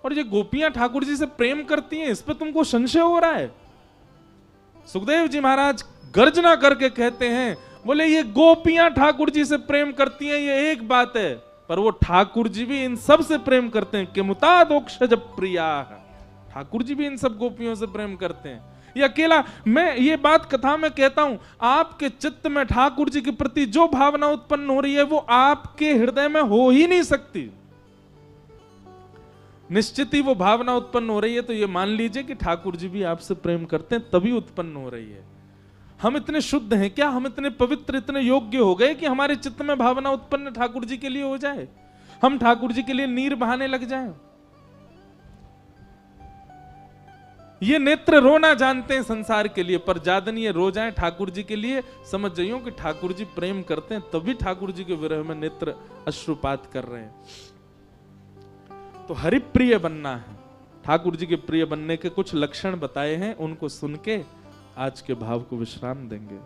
[SPEAKER 1] और ये गोपियां ठाकुर जी से प्रेम करती हैं इस पे तुमको संशय हो रहा है। सुखदेव जी महाराज गर्जना करके कहते हैं, बोले ये गोपियां ठाकुर जी से प्रेम करती हैं ये एक बात है, पर वो ठाकुर जी भी इन सब से प्रेम करते हैं। किमुतादोक्षज प्रियाः, ठाकुर जी भी इन सब गोपियों से प्रेम करते हैं। ये अकेला मैं ये बात कथा में कहता हूं, आपके चित्त में ठाकुर जी के प्रति जो भावना उत्पन्न हो रही है वो आपके हृदय में हो ही नहीं सकती। निश्चित ही वो भावना उत्पन्न हो रही है तो ये मान लीजिए कि ठाकुर जी भी आपसे प्रेम करते हैं, तभी उत्पन्न हो रही है। हम इतने शुद्ध हैं क्या, हम इतने पवित्र, इतने योग्य हो गए कि हमारे चित्त में भावना उत्पन्न ठाकुर जी के लिए हो जाए, हम ठाकुर जी के लिए नीर बहाने लग जाएं? ये नेत्र रोना जानते हैं संसार के लिए, पर जादन ये रो जाएं ठाकुर जी के लिए, समझ जाइयो कि ठाकुर जी प्रेम करते हैं, तभी ठाकुर जी के विरह में नेत्र अश्रुपात कर रहे हैं। तो हरिप्रिय बनना है, ठाकुर जी के प्रिय बनने के कुछ लक्षण बताए हैं, उनको सुन के आज के भाव को विश्राम देंगे।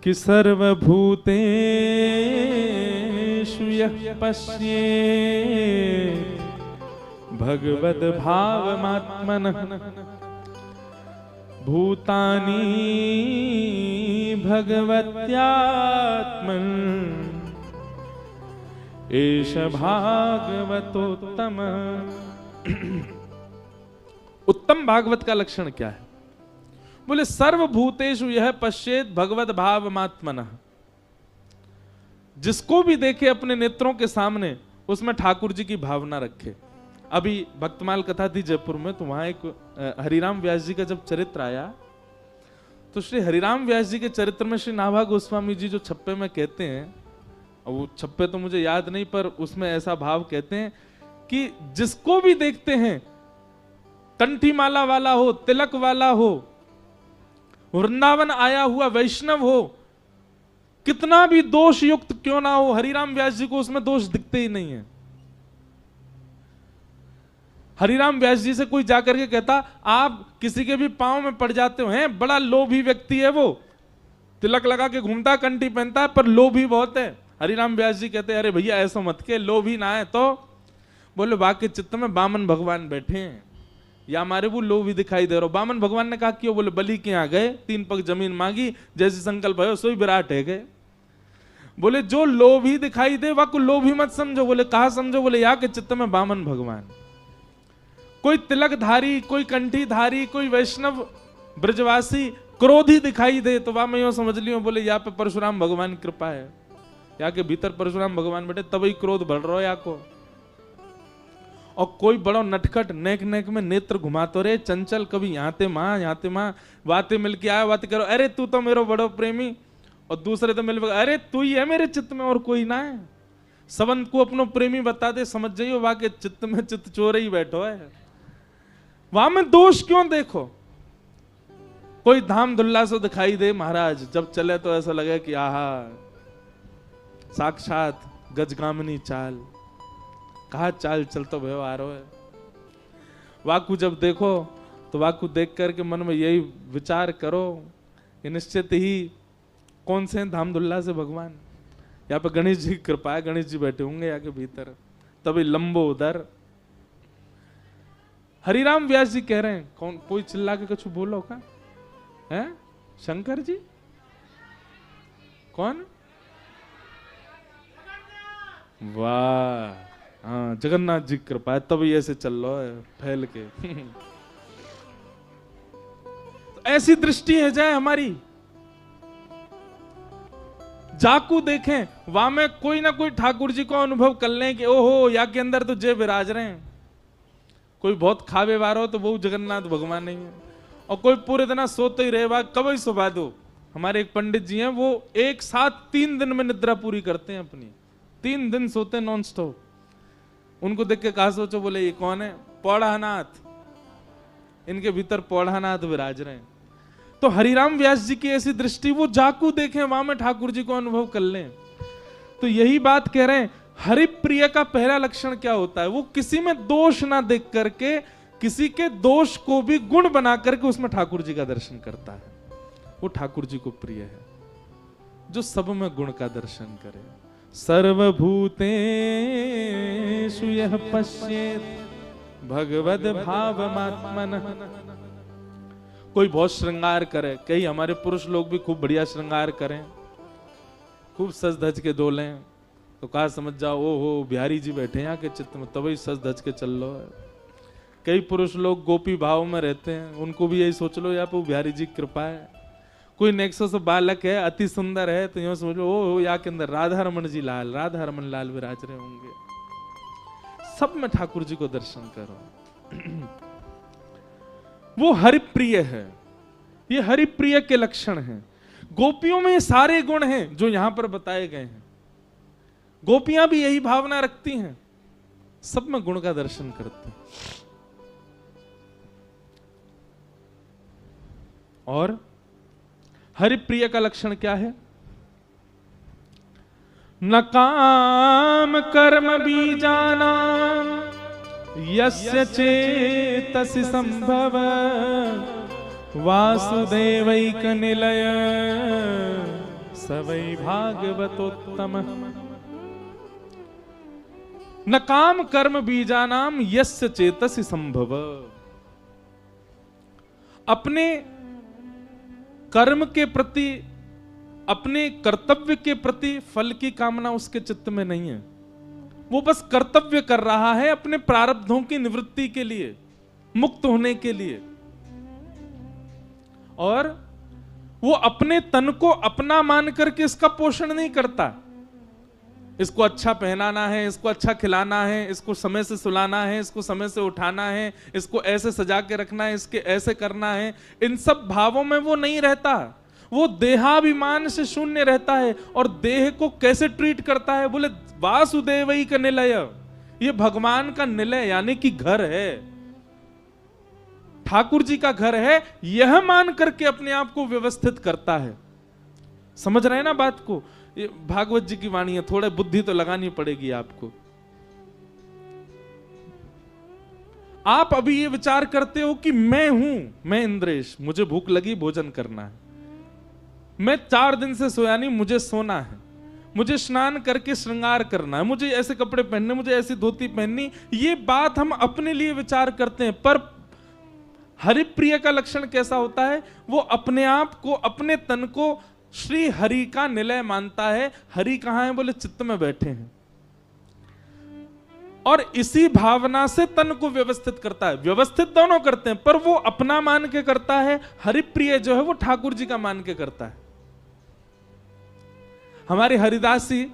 [SPEAKER 1] कि सर्वभूतेषु यः पश्येत् भगवद भावमात्मनः भूतानि भगवत्यात्मन् एष भागवतोत्तम। उत्तम भागवत का लक्षण क्या है? बोले सर्वभूतेषु यह पश्येत भगवद भावमात्मनः, जिसको भी देखे अपने नेत्रों के सामने उसमें ठाकुर जी की भावना रखे। अभी भक्तमाल कथा थी जयपुर में, तो वहां एक हरिराम व्यास जी का जब चरित्र आया, तो श्री हरिराम व्यास जी के चरित्र में श्री नाभा गोस्वामी जी जो छप्पे में कहते हैं, वो छप्पे तो मुझे याद नहीं, पर उसमें ऐसा भाव कहते हैं कि जिसको भी देखते हैं, कंठी माला वाला हो, तिलक वाला हो, वृंदावन आया हुआ वैष्णव हो, कितना भी दोष युक्त क्यों ना हो, हरिराम व्यास जी को उसमें दोष दिखते ही नहीं है। हरिराम व्यास जी से कोई जाकर के कहता आप किसी के भी पांव में पड़ जाते हो, हैं बड़ा लोभी व्यक्ति है वो, तिलक लगा के घूमता, कंठी पहनता है, पर लोभी बहुत है। हरिराम व्यास जी कहते अरे भैया ऐसा मत के, लोभी ना है तो। बोले वाक्य चित्त में बामन भगवान बैठे हैं, या हमारे वो लोभी दिखाई दे रहा। बामन भगवान ने कहा क्यों? बोले बलि के यहाँ गए, 3 पग जमीन मांगी, जैसे संकल्प है सोई विराट है गए। बोले जो लोभी दिखाई दे वह को लोभी मत समझो। बोले कहा समझो? बोले या के चित्त में बामन भगवान। कोई तिलकधारी, कोई कंठीधारी, कोई वैष्णव ब्रजवासी क्रोधी दिखाई दे तो वह मैं यूं समझ लियो बोले या पे परशुराम भगवान की कृपा है, या के भीतर परशुराम भगवान बैठे तभी क्रोध बढ़ रहा है या को। और कोई बड़ो नटखट नेक नेक में नेत्र घुमातो रे, चंचल, कभी यहाँ ते माँ बातें मिलके आया, बातें करो, अरे तू तो मेरो बड़ो प्रेमी, और दूसरे तो मिल अरे तू ही है मेरे चित्त में और कोई ना है। सबन को अपनो प्रेमी बता दे, समझ जाइयो वहां के चित्त में चित्त चोर ही बैठो है, वहां में दोष क्यों देखो। कोई धाम धुल्ला से दिखाई दे महाराज, जब चले तो ऐसा लगे कि आहा साक्षात गजगामिनी चाल, कहा चाल चलता भयो आ रहा है। वाकु जब देखो तो वाकु देख करके मन में यही विचार करो कि निश्चित ही कौन से धाम धुल्ला से भगवान। यहाँ पे गणेश जी की कृपा है, गणेश जी बैठे होंगे यहाँ के भीतर, तभी लंबो उधर। हरिराम व्यास जी कह रहे हैं, कौन कोई चिल्ला के कुछ बोलो का है? शंकर जी कौन? वाह, हाँ जगन्नाथ जी की कृपा है, तभी ऐसे चल रहा है फैल के। तो ऐसी दृष्टि है जाए हमारी, जाकू देखें वहां में कोई ना कोई ठाकुर जी को अनुभव कर लें कि ओहो या के अंदर तो जय विराज रहे हैं। कोई बहुत खावे वार हो तो वो जगन्नाथ भगवान नहीं है, और कोई पूरे दिन सोते ही रहे कभी सुबह दो। हमारे एक पंडित जी हैं, वो एक साथ 3 दिन में निद्रा पूरी करते हैं अपनी, 3 दिन सोते नॉन स्टॉप। उनको देख के कहा सोचो, बोले ये कौन है? पौड़ानाथ, इनके भीतर पौड़ानाथ विराज रहे हैं। तो हरिराम व्यास जी की ऐसी दृष्टि, वो जाकू देखें वहां में ठाकुर जी को अनुभव कर लें। तो यही बात कह रहे हैं, हरिप्रिय का पहला लक्षण क्या होता है? वो किसी में दोष ना देख करके, किसी के दोष को भी गुण बना करके उसमें ठाकुर जी का दर्शन करता है। वो ठाकुर जी को प्रिय है जो सब में गुण का दर्शन करे। सर्वभूतेषु यः पश्येत् भगवद भावमात्मनः। कोई बहुत श्रृंगार करे, कई हमारे पुरुष लोग भी खूब बढ़िया श्रृंगार करें, खूब सज धज के डोलें, तो कहा समझ जाओ ओ हो बिहारी जी बैठे हैं यहाँ के चित्त में, तभी सज धज के चल लो है। कई पुरुष लोग गोपी भाव में रहते हैं, उनको भी यही सोच लो यहाँ पे बिहारी जी की कृपा है। कोई नेक्सो से बालक है, अति सुंदर है, तो यूं समझ लो ओ यहाँ के अंदर राधा रमन जी लाल, राधा रमन लाल विराज रहे होंगे। सब में ठाकुर जी को दर्शन करो। वो हरिप्रिय है। ये हरिप्रिय के लक्षण हैं। गोपियों में सारे गुण हैं जो यहां पर बताए गए हैं। गोपियां भी यही भावना रखती हैं, सब में गुण का दर्शन करती हैं। और हरिप्रिय का लक्षण क्या है? न काम कर्म बीजानां यस्य चेतसि संभव वासुदेवैक निलय स वै भागवतोत्तम। न काम कर्म बीजानां यस्य चेतसि संभव। अपने कर्म के प्रति, अपने कर्तव्य के प्रति फल की कामना उसके चित्त में नहीं है। वो बस कर्तव्य कर रहा है अपने प्रारब्धों की निवृत्ति के लिए, मुक्त होने के लिए। और वो अपने तन को अपना मान करके इसका पोषण नहीं करता। इसको अच्छा पहनाना है, इसको अच्छा खिलाना है, इसको समय से सुलाना है, इसको समय से उठाना है, इसको ऐसे सजा के रखना है, इसके ऐसे करना है, इन सब भावों में वो नहीं रहता। वो देहाभिमान से शून्य रहता है। और देह को कैसे ट्रीट करता है? बोले वासुदेवई का निलय, ये भगवान का निलय यानी कि घर है, ठाकुर जी का घर है, यह मान करके अपने आप को व्यवस्थित करता है। समझ रहे हैं ना बात को? ये भागवत जी की वाणी है, थोड़ा बुद्धि तो लगानी पड़ेगी आपको। आप अभी ये विचार करते हो कि मैं हूं, मैं इंद्रेश, मुझे भूख लगी, भोजन करना है, मैं 4 दिन से सोया नहीं, मुझे सोना है, मुझे स्नान करके श्रृंगार करना है, मुझे ऐसे कपड़े पहनने, मुझे ऐसी धोती पहननी। ये बात हम अपने लिए विचार करते हैं। पर हरिप्रिय का लक्षण कैसा होता है? वो अपने आप को, अपने तन को श्री हरि का निलय मानता है। हरि कहां है? बोले चित्त में बैठे हैं। और इसी भावना से तन को व्यवस्थित करता है। व्यवस्थित दोनों करते हैं, पर वो अपना मान के करता है। हरिप्रिय जो है वो ठाकुर जी का मान के करता है। हमारे हरिदास जी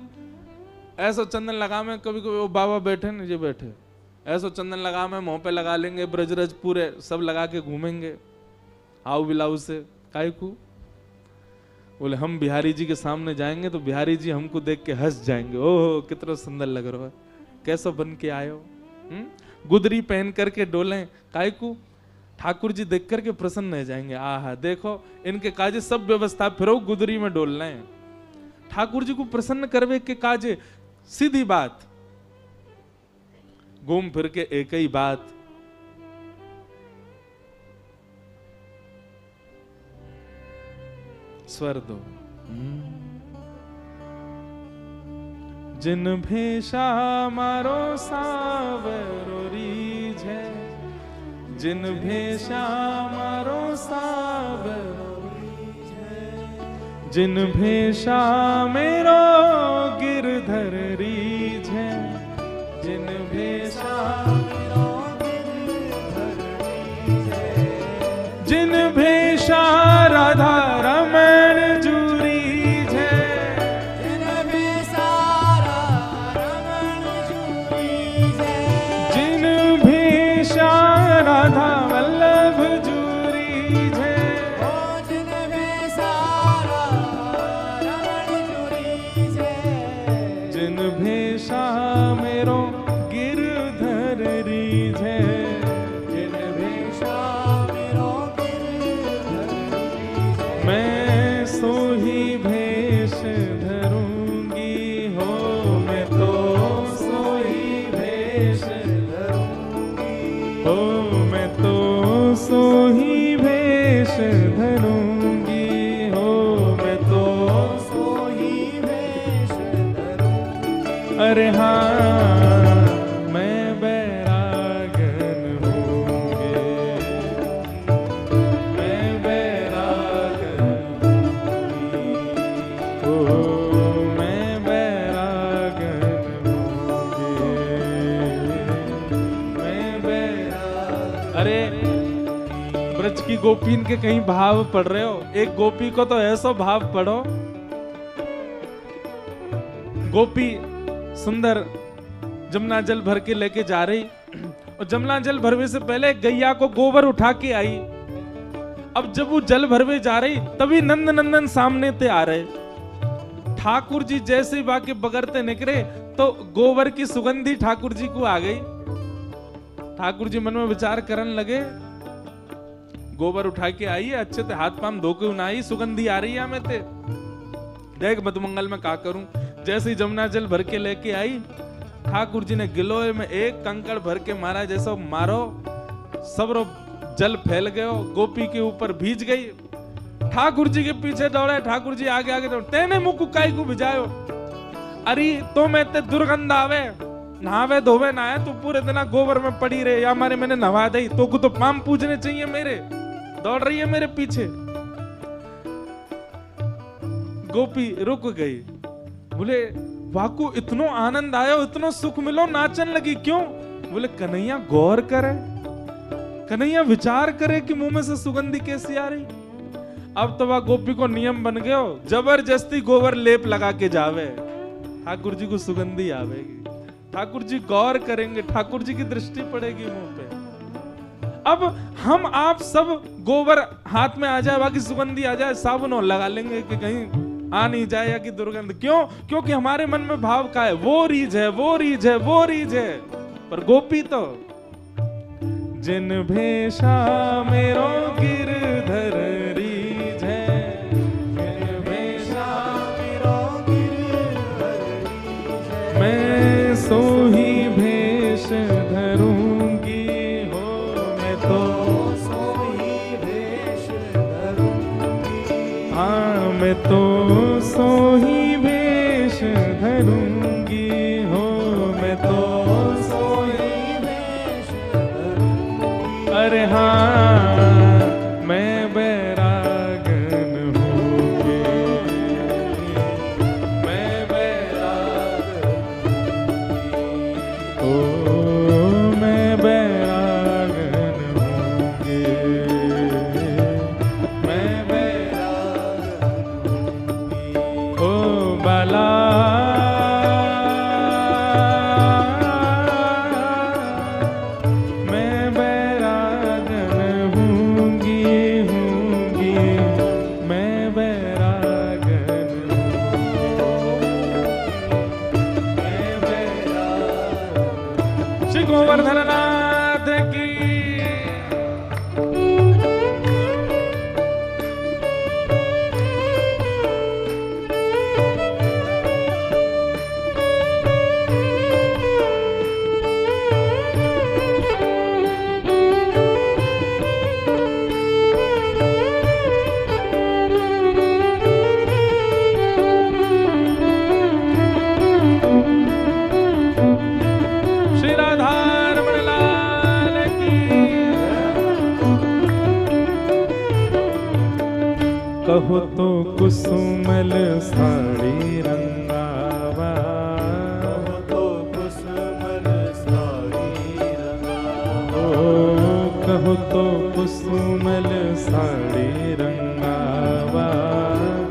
[SPEAKER 1] ऐसा चंदन लगा में, कभी कभी वो बाबा बैठे ना, ये बैठे ऐसा चंदन लगा में मुंह पे लगा लेंगे, ब्रजरज पूरे सब लगा के घूमेंगे आओ बिलाऊ से। काहे को? बोले हम बिहारी जी के सामने जाएंगे तो बिहारी जी हमको देख के हंस जाएंगे, ओह कितना सुंदर लग रहा है, कैसा बन के आए हो। गुदरी पहन करके डोलें, काहे को? ठाकुर जी देख करके प्रसन्न हो जाएंगे, आहा देखो इनके काजे सब व्यवस्था, फिर गुदरी में डोल रहे हैं। ठाकुर जी को प्रसन्न करवे के काजे, सीधी बात, घूम फिर के एक ही बात, स्वर दो। जिन भेषा मारो सावरो रीझ है, जिन भेषा मारो सावरो रीझ है, जिन भेषा मेरो गिरधर रीझ है, जिन भेषा मेरो गिरधर रीझ है, जिन भेषा राधा रमण जूरी है, जिन भेषा राधा रमण जूरी है, जिन भेषा राधा वल्लभ जूरी है, जिन भेषा राधा रमण जूरी है, जिन भेषा मेरो गिरधर रीझ है, जिन भेषा मेरो मैं सो ही भेष धरूंगी हो, मैं तो सो ही भेष धरूंगी हो, मैं तो सो ही भेष धरूंगी हो, मैं तो सो ही भेष धरूंगी। अरे हाँ मैं बैरागन होंगे, मैं बैरागन मैं बैरागन होंगे, मैं बैरागन। अरे ब्रज की गोपीन के कहीं भाव पढ़ रहे हो? एक गोपी को तो ऐसा भाव पढ़ो, गोपी सुंदर जमुना जल भर के लेके जा रही और जमुना जल भरवे से पहले गैया को गोबर उठा के आई। अब जब वो जल भरवे जा रही तभी नंद नंदन सामने ते आ रहे। ठाकुर जी जैसे ही बाके बगरते निकले तो गोबर की सुगंधी ठाकुर जी को आ गई। ठाकुर जी मन में विचार करने लगे, गोबर उठा के आई है, अच्छे से हाथ पाम धो के उनाई, सुगंधी आ रही है हमें ते, देख मधुमंगल में का करूं। जैसे ही जमुना जल भर के लेके आई, ठाकुर जी ने गिलोय में एक कंकड़ भर के मारा, जैसा मारो सब रो जल फैल गयो, गोपी के ऊपर भीज गई। ठाकुर जी के पीछे दौड़े, ठाकुर जी आगे आगे दौड़े, तेने मुंह कुकाई को भिजायो, अरे तो मैं ते दुर्गंध आवे, नहावे धोवे ना है, तू पूरे दिन गोबर में पड़ी रहे, या मारे मैंने नहा दी, तो को तो पाम पूजने चाहिए मेरे, दौड़ रही है मेरे पीछे। गोपी रुक गई, बोले वाकू इतनो आनंद आयो, इतनो सुख मिलो, नाचन लगी, क्यों? बोले कन्हैया गौर करे, कन्हैया विचार करे कि मुंह में से सुगंधी कैसी आ रही। अब तो वह गोपी को नियम बन गयो, जबरदस्ती गोबर लेप लगा के जावे, ठाकुर जी को सुगंधी आवेगी, ठाकुर जी गौर करेंगे, ठाकुर जी की दृष्टि पड़ेगी मुंह पे। अब हम आप सब गोबर हाथ में आ जाए, बाकी सुगंधी आ जाए, साबुन और लगा लेंगे कि कहीं आ नहीं जाए या कि दुर्गंध, क्यों? क्योंकि हमारे मन में भाव का है, वो रीझ है, वो रीझ है, वो रीझ है। पर गोपी तो जिन भेषा मेरो गिरधर रीझ है, जिन भेषा मेरो गिरधर रीझ है, मैं सो ही भेष धरूंगी हो, मैं तो सो ही भेष धरूंगी, हाँ मैं तो सो ही भेष धरूंगी हो, मैं तो सो ही भेष धरूंगी, अरे हाँ मैं बैरागन हूँगी, मैं बैरागन हूँगी, ओ मैं बैरागन हूँगी, मैं बैरागन हूँगी, ओ बाला मैं बैरागन हूँगी, हूँगी मैं बैरागन मैं बैरागन। श्री गोवर्धन नाथ की श्री राधा रमण लाल की। कहो तो कुसुमल साड़ी रंगावा, कहो तो कुसुमल साड़ी रंगावा, ओ कहो तो कुसुमल साड़ी रंगावा,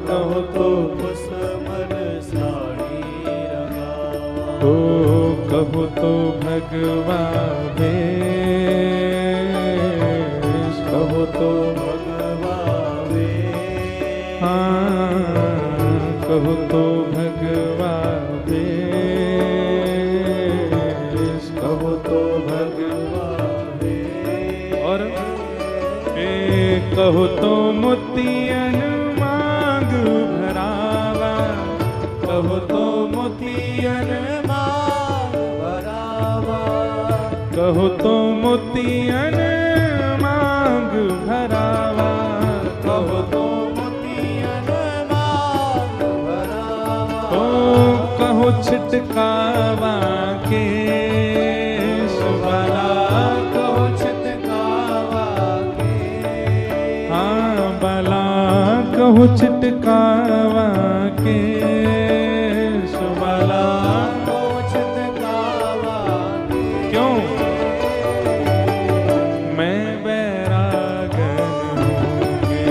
[SPEAKER 1] कहो तो कुसुमल साड़ी रंगावा, ओ कहो तो भगवा भेष, कहो तो भगवा भेष, हाँ कहो तो भगवा भेष, कहो तो भगवा भेष, और कहो तो मोतियन मांग भरावा, कहो तो मोतियन मांग भरावा, कहो तो मोतियन मांग भरावा, कहो तो मोतियन मांग भरावा, ओ कहो छिटकावा केश वाला, कहो छिटकावा केश, हाँ बाला कहो छिटकावा केश वाला, कहो छिटकावा केश, क्यों? मैं बैरागन हूँगी,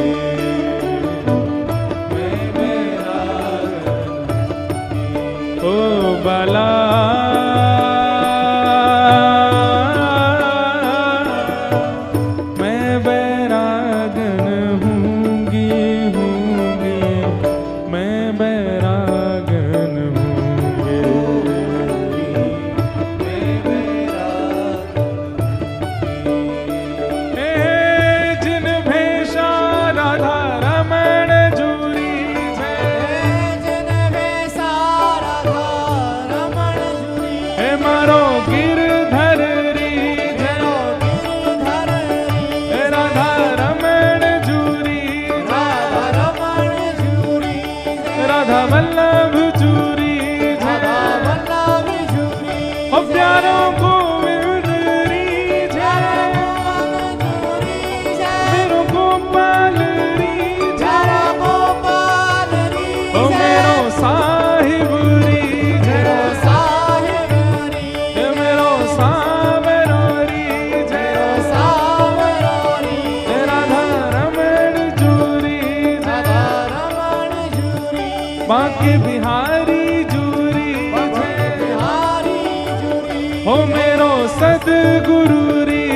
[SPEAKER 1] मैं बैरागन हूँगी, ओ बाला बैरागन होंगे। जिन भेषा राधा रमण जूरी
[SPEAKER 2] जिन भेषा राधा रमण जूरी
[SPEAKER 1] हे मारो गिरधर री राधा रमण जूरी राधा वल्लभ जूरी ओ प्यारों को मेरो गोपाल री ओ मेरो साहिब री मेरो सावरो री राधा रमण जूरी बांके बिहारी जूरी हो मेरो सदगुरु री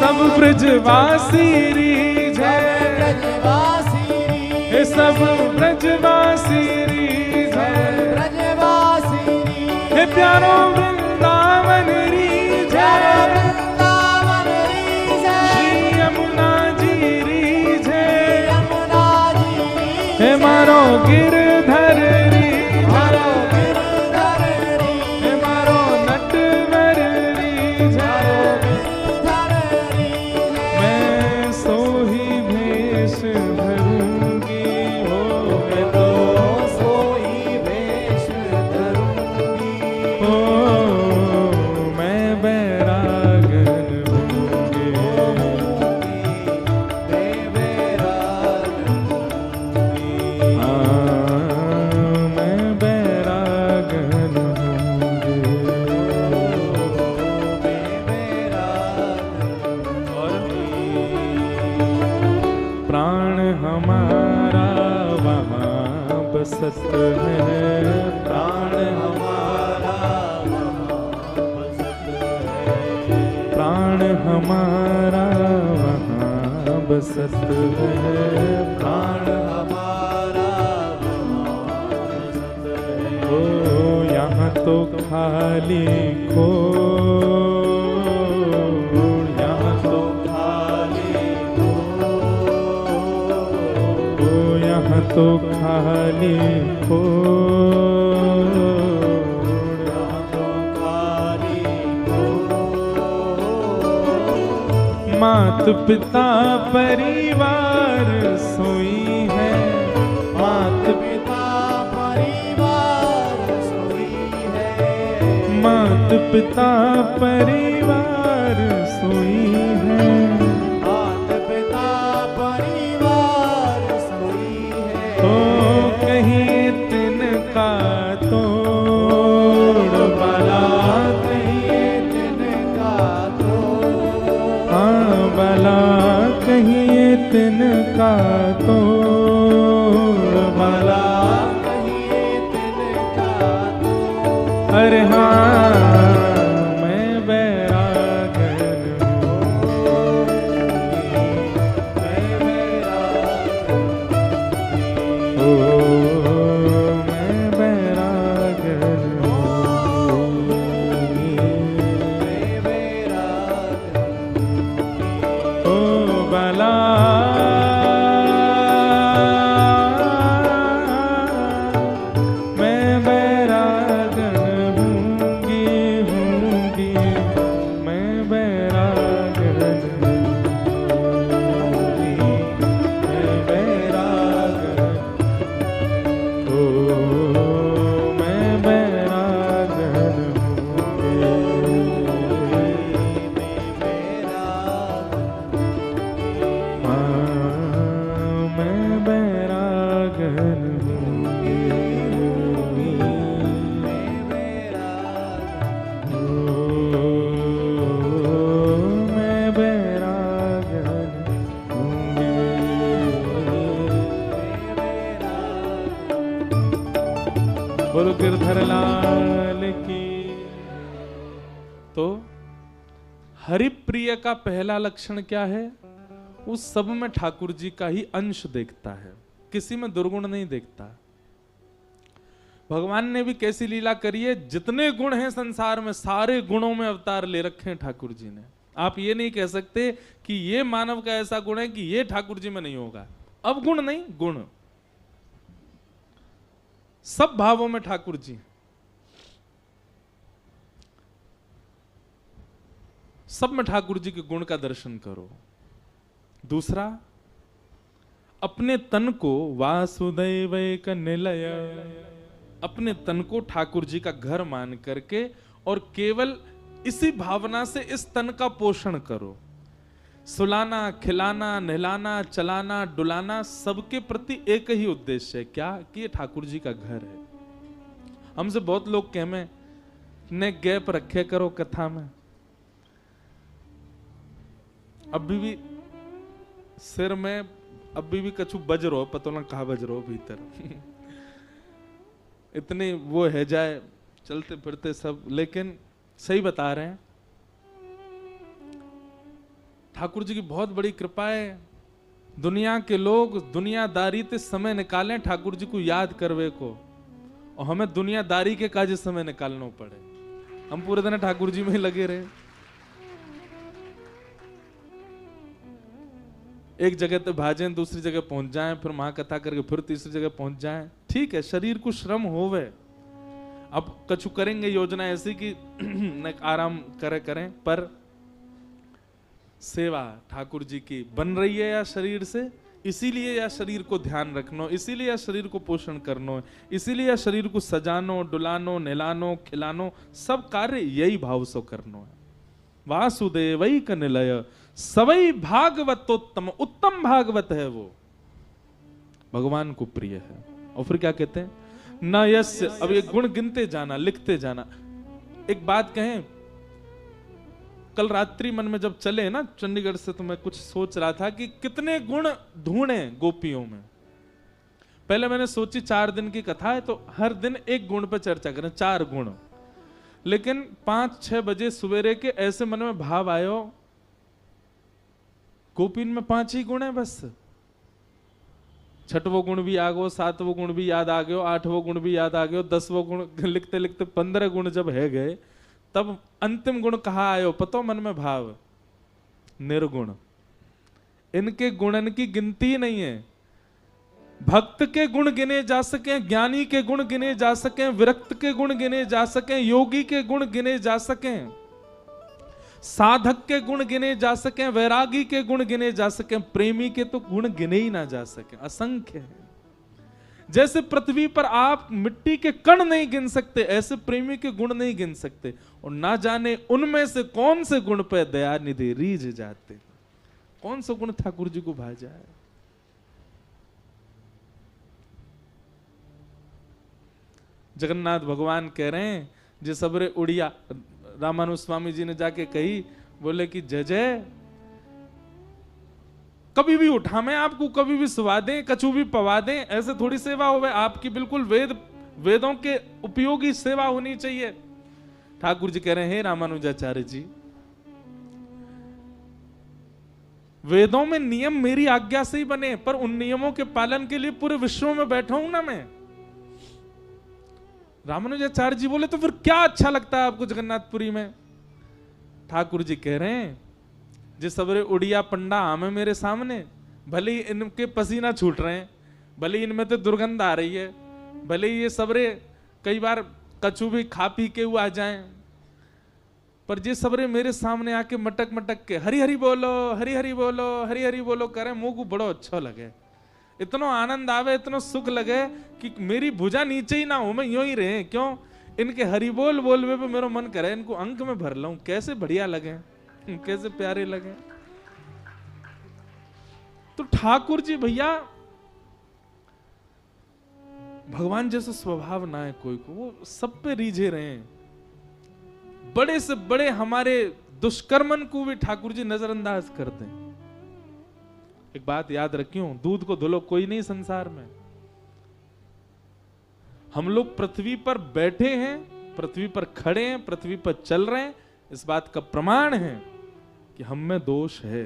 [SPEAKER 1] सब ब्रजवासी री हे सब ब्रजवासी री हे प्यारो वृंदावन री श्री यमुना जी री हे मारो गिरधर री हे मारो नटवर री मैं सोही भेष धरूंगी हो मैं तो ओ मैं बैरागन होंगे। मैं बैरागन होंगे। प्राण हमारा वहाँ बसत है प्राण प्राण हमारा वहाँ बसत है प्राण ओ यहाँ तो खाली खो यहाँ तो यहाँ तो खाली खो मात पिता परिवार सोई है मात पिता मात पिता परिवार सोई है तो कहीं तिनका तोड़ बला हाँ बला कहीं तिनका तोड़ बला अरे हाँ मैं बैरागन ओ मैं बैरागन ओ बला मैं बैरागन हूँगी मैं बैरागन हूँगी मैं बैरागन ओ मैं बैरागन हूँगी हाँ मैं बैरागन बोलो गिरधर लाल की। तो हरिप्रिय का पहला लक्षण क्या है? उस सब में ठाकुर जी का ही अंश देखता है, किसी में दुर्गुण नहीं देखता। भगवान ने भी कैसी लीला करी है, जितने गुण हैं संसार में सारे गुणों में अवतार ले रखे हैं ठाकुर जी ने। आप ये नहीं कह सकते कि ये मानव का ऐसा गुण है कि ये ठाकुर जी में नहीं होगा। अब गुण नहीं, गुण सब भावों में ठाकुर जी। सब में ठाकुर जी के गुण का दर्शन करो। दूसरा, अपने तन को वासुदेवैक निलय, अपने तन को ठाकुर जी का घर मान करके और केवल इसी भावना से इस तन का पोषण करो। सुलाना, खिलाना, नहलाना, चलाना, डुलाना, सबके प्रति एक ही उद्देश्य है, क्या कि ये ठाकुर जी का घर है। हमसे बहुत लोग कहमें ने गैप रखे करो कथा में, अभी भी सिर में अभी भी कछु बज रहो, पता ना कहा बज रहो भीतर इतनी वो है जाए चलते फिरते सब, लेकिन सही बता रहे हैं। ठाकुर जी की बहुत बड़ी कृपा है, दुनिया के लोग दुनियादारी ते समय निकालें ठाकुर जी को याद करवे को, और हमें दुनियादारी के काज समय निकालना पड़े। हम पूरे दिन ठाकुर जी में ही लगे रहे। एक जगह तो भाजें, दूसरी जगह पहुंच जाएं, फिर महाकथा करके फिर तीसरी जगह पहुंच जाएं। ठीक है, शरीर को श्रम होवे, अब कछु करेंगे योजना ऐसी कि आराम करें, पर सेवा ठाकुर जी की बन रही है या शरीर से, इसीलिए या शरीर को ध्यान रखनो, इसीलिए या शरीर को पोषण करनो, इसीलिए या शरीर को सजानो, डुलानो, नहलानो, खिलानो, सब कार्य यही भाव से करनो है। वासुदेवैक निलय सवै भागवतोत्तम, उत्तम भागवत है वो, भगवान को प्रिय है। और फिर क्या कहते हैं, न यस्य, अब ये गुण गिनते जाना, लिखते जाना। एक बात कहें, कल रात्रि मन में जब चले ना चंडीगढ़ से, तो मैं कुछ सोच रहा था कि कितने गुण ढूंढे गोपियों में। पहले मैंने सोची 4 दिन की कथा है तो हर दिन एक गुण पर चर्चा करें, 4 गुण, लेकिन 5-6 बजे सवेरे के ऐसे मन में भाव आयो, गोपीन में 5 ही गुण है बस। 6वां गुण भी आ गयो, 7वां गुण भी याद आ गयो, 8वां गुण भी याद आ गयो, 10वां गुण लिखते लिखते 15 गुण जब है गए, तब अंतिम गुण कहाँ आयो पतो मन में भाव, निर्गुण। इनके गुणन की गिनती नहीं है। भक्त के गुण गिने जा सके, ज्ञानी के गुण गिने जा सके, विरक्त के गुण गिने जा सके, योगी के गुण गिने जा सके, साधक के गुण गिने जा सके, वैरागी के गुण गिने जा सके, प्रेमी के तो गुण गिने ही ना जा सके, असंख्य है। जैसे पृथ्वी पर आप मिट्टी के कण नहीं गिन सकते, ऐसे प्रेमी के गुण नहीं गिन सकते। और ना जाने उनमें से कौन से गुण पे दया निधि रीझ जाते, कौन सा गुण ठाकुर जी को भा जाए। जगन्नाथ भगवान कह रहे हैं, जे सबरे उड़िया, रामानुज स्वामी जी ने जाके कही, बोले कि जय जय, कभी भी उठा मैं आपको, कभी भी सुवा दें, कछु भी पवा दें, ऐसे थोड़ी सेवा होवे आपकी। बिल्कुल वेदों के उपयोगी सेवा होनी चाहिए। ठाकुर जी कह रहे हैं, रामानुजाचार्य जी, वेदों में नियम मेरी आज्ञा से ही बने, पर उन नियमों के पालन के लिए पूरे विश्व में बैठा हूं ना मैं। रामानुजाचार्य जी बोले, तो फिर क्या अच्छा लगता है आपको जगन्नाथपुरी में? ठाकुर जी कह रहे हैं, जिस सबरे उड़िया पंडा आमे मेरे सामने, भले ही इनके पसीना छूट रहे हैं, भले ही इनमें तो दुर्गंध आ रही है, भले ही ये सबरे कई बार कछु भी खा पी के आ जाएं, पर ये सबरे मेरे सामने आके मटक मटक के हरि हरि बोलो, हरि हरि बोलो, हरि हरि बोलो करें, मुंह को बड़ो अच्छा लगे, इतना आनंद आवे, इतना सुख लगे कि मेरी भुजा नीचे ही ना हो, मैं यूं ही रहे। क्यों? इनके हरि बोल बोलवे पे मेरा मन करे इनको अंक में भर लूं, कैसे बढ़िया लगे, कैसे प्यारे लगे। तो ठाकुर जी भैया, भगवान जैसा स्वभाव ना है कोई को, वो सब पे रीझे रहे हैं। बड़े से बड़े हमारे दुष्कर्मन को भी ठाकुर जी नजरअंदाज करते हैं। एक बात याद रखियो, दूध को धुलो कोई नहीं संसार में। हम लोग पृथ्वी पर बैठे हैं, पृथ्वी पर खड़े हैं, पृथ्वी पर चल रहे हैं, इस बात का प्रमाण है कि हम में दोष है।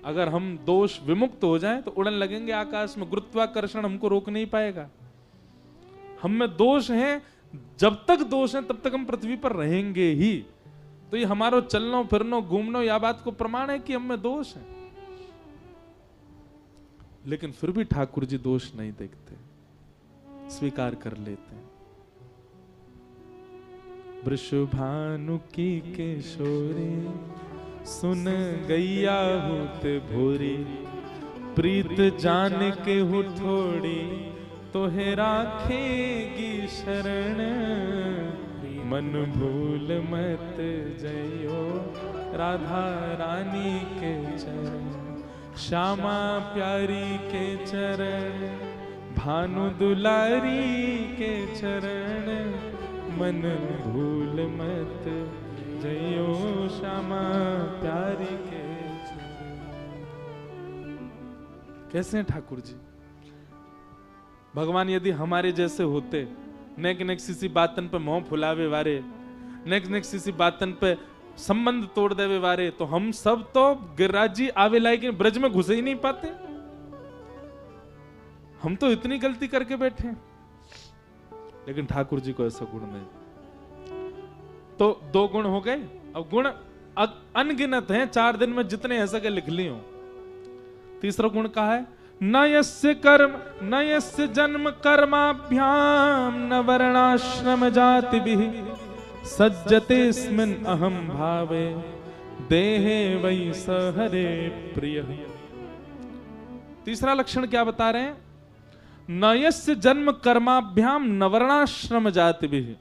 [SPEAKER 1] अगर हम दोष विमुक्त हो जाएं तो उड़न लगेंगे आकाश में, गुरुत्वाकर्षण हमको रोक नहीं पाएगा। हम में दोष हैं, जब तक दोष हैं तब तक हम पृथ्वी पर रहेंगे ही। तो ये हमारो चलनो फिरनो घूमनो या बात को प्रमाण है कि हम में दोष है। लेकिन फिर भी ठाकुर जी दोष नहीं देखते, स्वीकार कर लेते हैं। वृषभानु की किशोरी सुन गैया होत भोरी, प्रीत जान के हो थोड़ी तोहे राखेगी शरण, मन भूल मत जइयो राधा रानी के चरण, श्यामा प्यारी के चरण, भानु दुलारी के चरण, मन भूल मत जइयो श्यामा प्यारी के चरण। कैसे हैं ठाकुर जी? भगवान यदि हमारे जैसे होते, नेक नेक सीसी बातन पे मोह फुलावे वारे, नेक नेक सीसी बातन पे संबंध तोड़ देवे वारे, तो हम सब तो गिरिराज जी आवे लायक ब्रज में घुसे ही नहीं पाते। हम तो इतनी गलती करके बैठे हैं, लेकिन ठाकुर जी को ऐसा गुण नहीं। तो 2 गुण हो गए। अब गुण अनगिनत हैं, 4 दिन में जितने ऐसा के लिख ली हो। तीसरा गुण कहा है, न यस्य कर्म न यस्य जन्म कर्माभ्याम न वर्णाश्रम जाति भी सज्जते स्मिन् अहम भावे देहे वै स हरे प्रिय। तीसरा लक्षण क्या बता रहे हैं? न यस्य जन्म कर्माभ्याम न वर्णाश्रम जाति भी,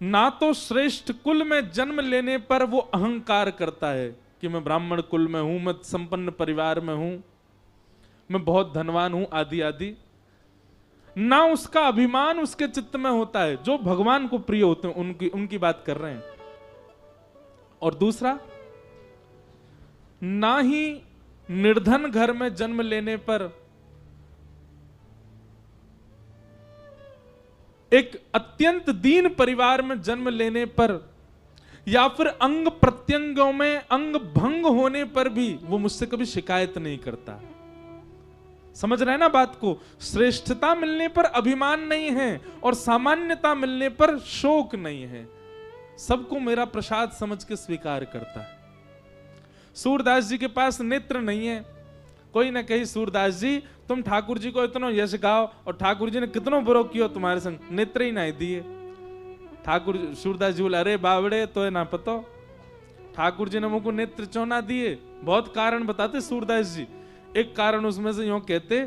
[SPEAKER 1] ना तो श्रेष्ठ कुल में जन्म लेने पर वो अहंकार करता है कि मैं ब्राह्मण कुल में हूं, मैं संपन्न परिवार में हूं, मैं बहुत धनवान हूं, आदि आदि। ना उसका अभिमान उसके चित्त में होता है। जो भगवान को प्रिय होते हैं उनकी बात कर रहे हैं। और दूसरा, ना ही निर्धन घर में जन्म लेने पर, एक अत्यंत दीन परिवार में जन्म लेने पर, या फिर अंग प्रत्यंगों में अंग भंग होने पर भी वो मुझसे कभी शिकायत नहीं करता। समझ रहे हैं ना बात को? श्रेष्ठता मिलने पर अभिमान नहीं है और सामान्यता मिलने पर शोक नहीं है। सबको मेरा प्रसाद समझ के स्वीकार करता है। सूरदास जी के पास नेत्र नहीं है। कोई ना कहे, सूरदास जी तुम ठाकुर जी को इतना यश गाओ और ठाकुर जी ने कितनो बुरो कियो तुम्हारे संग, नेत्र ही नहीं दिए। ठाकुर सूरदास जी बोले, अरे बावड़े तो है ना पतो, ठाकुर जी ने मुझको नेत्र क्यों ना दिए? बहुत कारण बताते सूरदास जी। एक कारण उसमें से यूं कहते,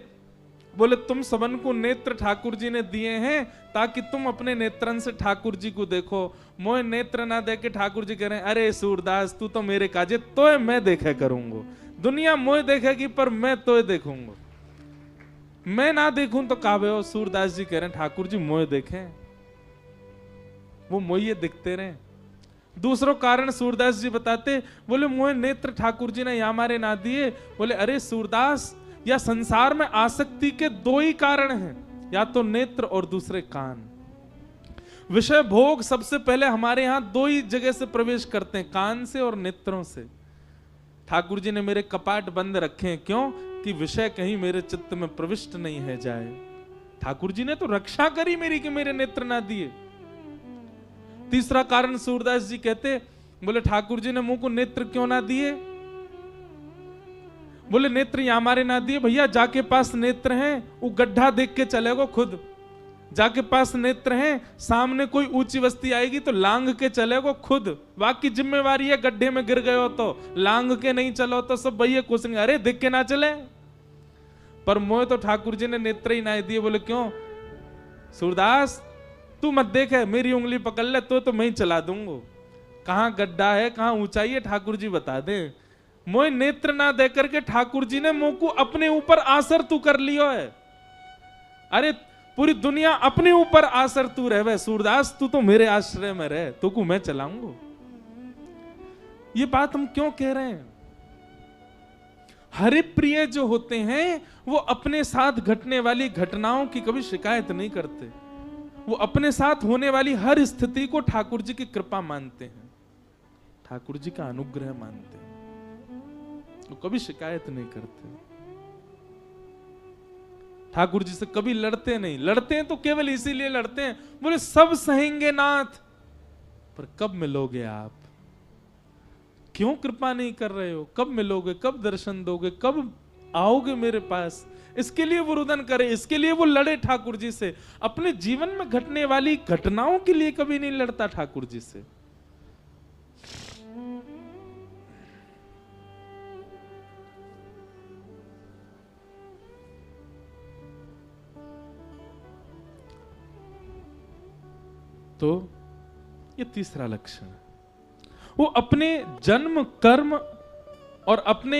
[SPEAKER 1] बोले तुम सबन को नेत्र ठाकुर जी ने दिए हैं ताकि तुम अपने नेत्रन से ठाकुर जी को देखो। मोए नेत्र ना देके ठाकुर जी कह रहे हैं, अरे सूरदास तू तो मेरे काजे तो मैं देखे करूंगा, दुनिया मोए देखेगी पर मैं तो देखूंगा, मैं ना देखूं तो काबे हो। सूरदास जी कह रहे हैं ठाकुर जी मोए देखें, वो मोये दिखते रहे। दूसरों कारण सूरदास जी बताते, बोले मोहे नेत्र ठाकुर जी ने यहाँ मारे ना दिए। बोले अरे सूरदास, या संसार में आसक्ति के 2 ही कारण हैं, या तो नेत्र और दूसरे कान। विषय भोग सबसे पहले हमारे यहाँ 2 ही जगह से प्रवेश करते हैं, कान से और नेत्रों से। ठाकुर जी ने मेरे कपाट बंद रखे हैं, क्यों? कि विषय कहीं मेरे चित्त में प्रविष्ट नहीं है जाए। ठाकुर जी ने तो रक्षा करी मेरी कि मेरे नेत्र ना दिए। तीसरा कारण सूरदास जी कहते, बोले ठाकुर जी ने मुंह को नेत्र क्यों ना दिए? बोले नेत्र यहां हमारे ना दिए भैया, जाके पास नेत्र हैं वो गड्ढा देख के चलेगो खुद। जाके पास नेत्र हैं, सामने कोई ऊंची वस्ती आएगी तो लांग के चलेगो खुद। बाकी जिम्मेवारी है, गड्ढे में गिर गए हो तो लांग के नहीं चलो तो सब भैया कोसेंगे, अरे देख के ना चले। पर मोह तो ठाकुर जी ने नेत्र ही ना दिए। बोले क्यों? सूरदास तू मत देखे, मेरी उंगली पकड़ ले तो मैं ही चला दूंगा। कहां गड्ढा है, कहां ऊंचाई है, ठाकुर जी बता दे। मोह नेत्र ना दे करके ठाकुर जी ने मुंह को अपने ऊपर आसर तू कर लियो है। अरे पूरी दुनिया अपने ऊपर आसर तू रहे, सूरदास तू तो मेरे आश्रय में रहे, तू को मैं चलाऊंगा। ये बात हम क्यों कह रहे हैं? हरि प्रिय जो होते हैं वो अपने साथ घटने वाली घटनाओं की कभी शिकायत नहीं करते। वो अपने साथ होने वाली हर स्थिति को ठाकुर जी की कृपा मानते हैं, ठाकुर जी का अनुग्रह मानते हैं। वो कभी शिकायत नहीं करते, ठाकुर जी से कभी लड़ते नहीं। लड़ते हैं तो केवल इसीलिए लड़ते हैं, बोले सब सहेंगे नाथ, पर कब मिलोगे आप? क्यों कृपा नहीं कर रहे हो? कब मिलोगे? कब दर्शन दोगे? कब आओगे मेरे पास? इसके लिए वो रुदन करे, इसके लिए वो लड़े ठाकुर जी से। अपने जीवन में घटने वाली घटनाओं के लिए कभी नहीं लड़ता ठाकुर जी से। तो ये तीसरा लक्षण, वो अपने जन्म कर्म और अपने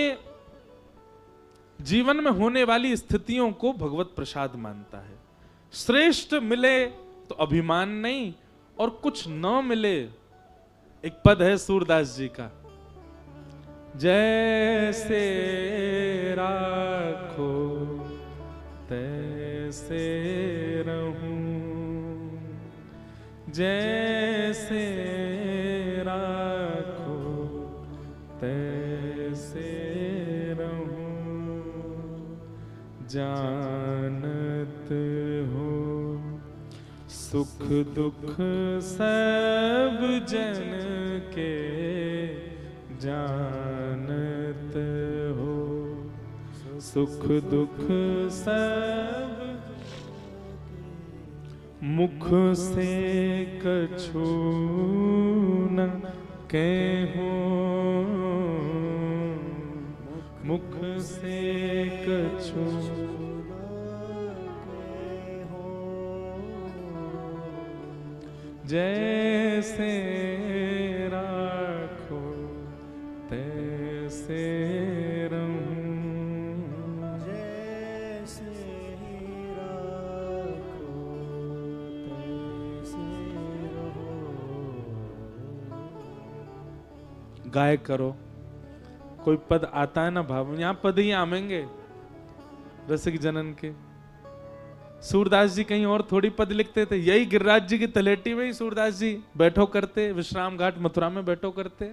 [SPEAKER 1] जीवन में होने वाली स्थितियों को भगवत प्रसाद मानता है। श्रेष्ठ मिले तो अभिमान नहीं, और कुछ न मिले, एक पद है सूरदास जी का, जैसे राखो तैसे रहूं, जैसे राखो तैसे रहूं, जानत हो सुख दुख सब जन के, जानत हो सुख दुख सब, मुख से कछु न कहूं, मुख से कछु जैसे राखो तैसे रहूं,
[SPEAKER 2] जैसे राखो तैसे रहो।
[SPEAKER 1] गाय करो, कोई पद आता है ना भाव, यहाँ पद ही आमेंगे रसिक जनन के। सूरदास जी कहीं और थोड़ी पद लिखते थे, यही गिरिराज जी की तलेटी में ही सूरदास जी बैठो करते, विश्राम घाट मथुरा में बैठो करते।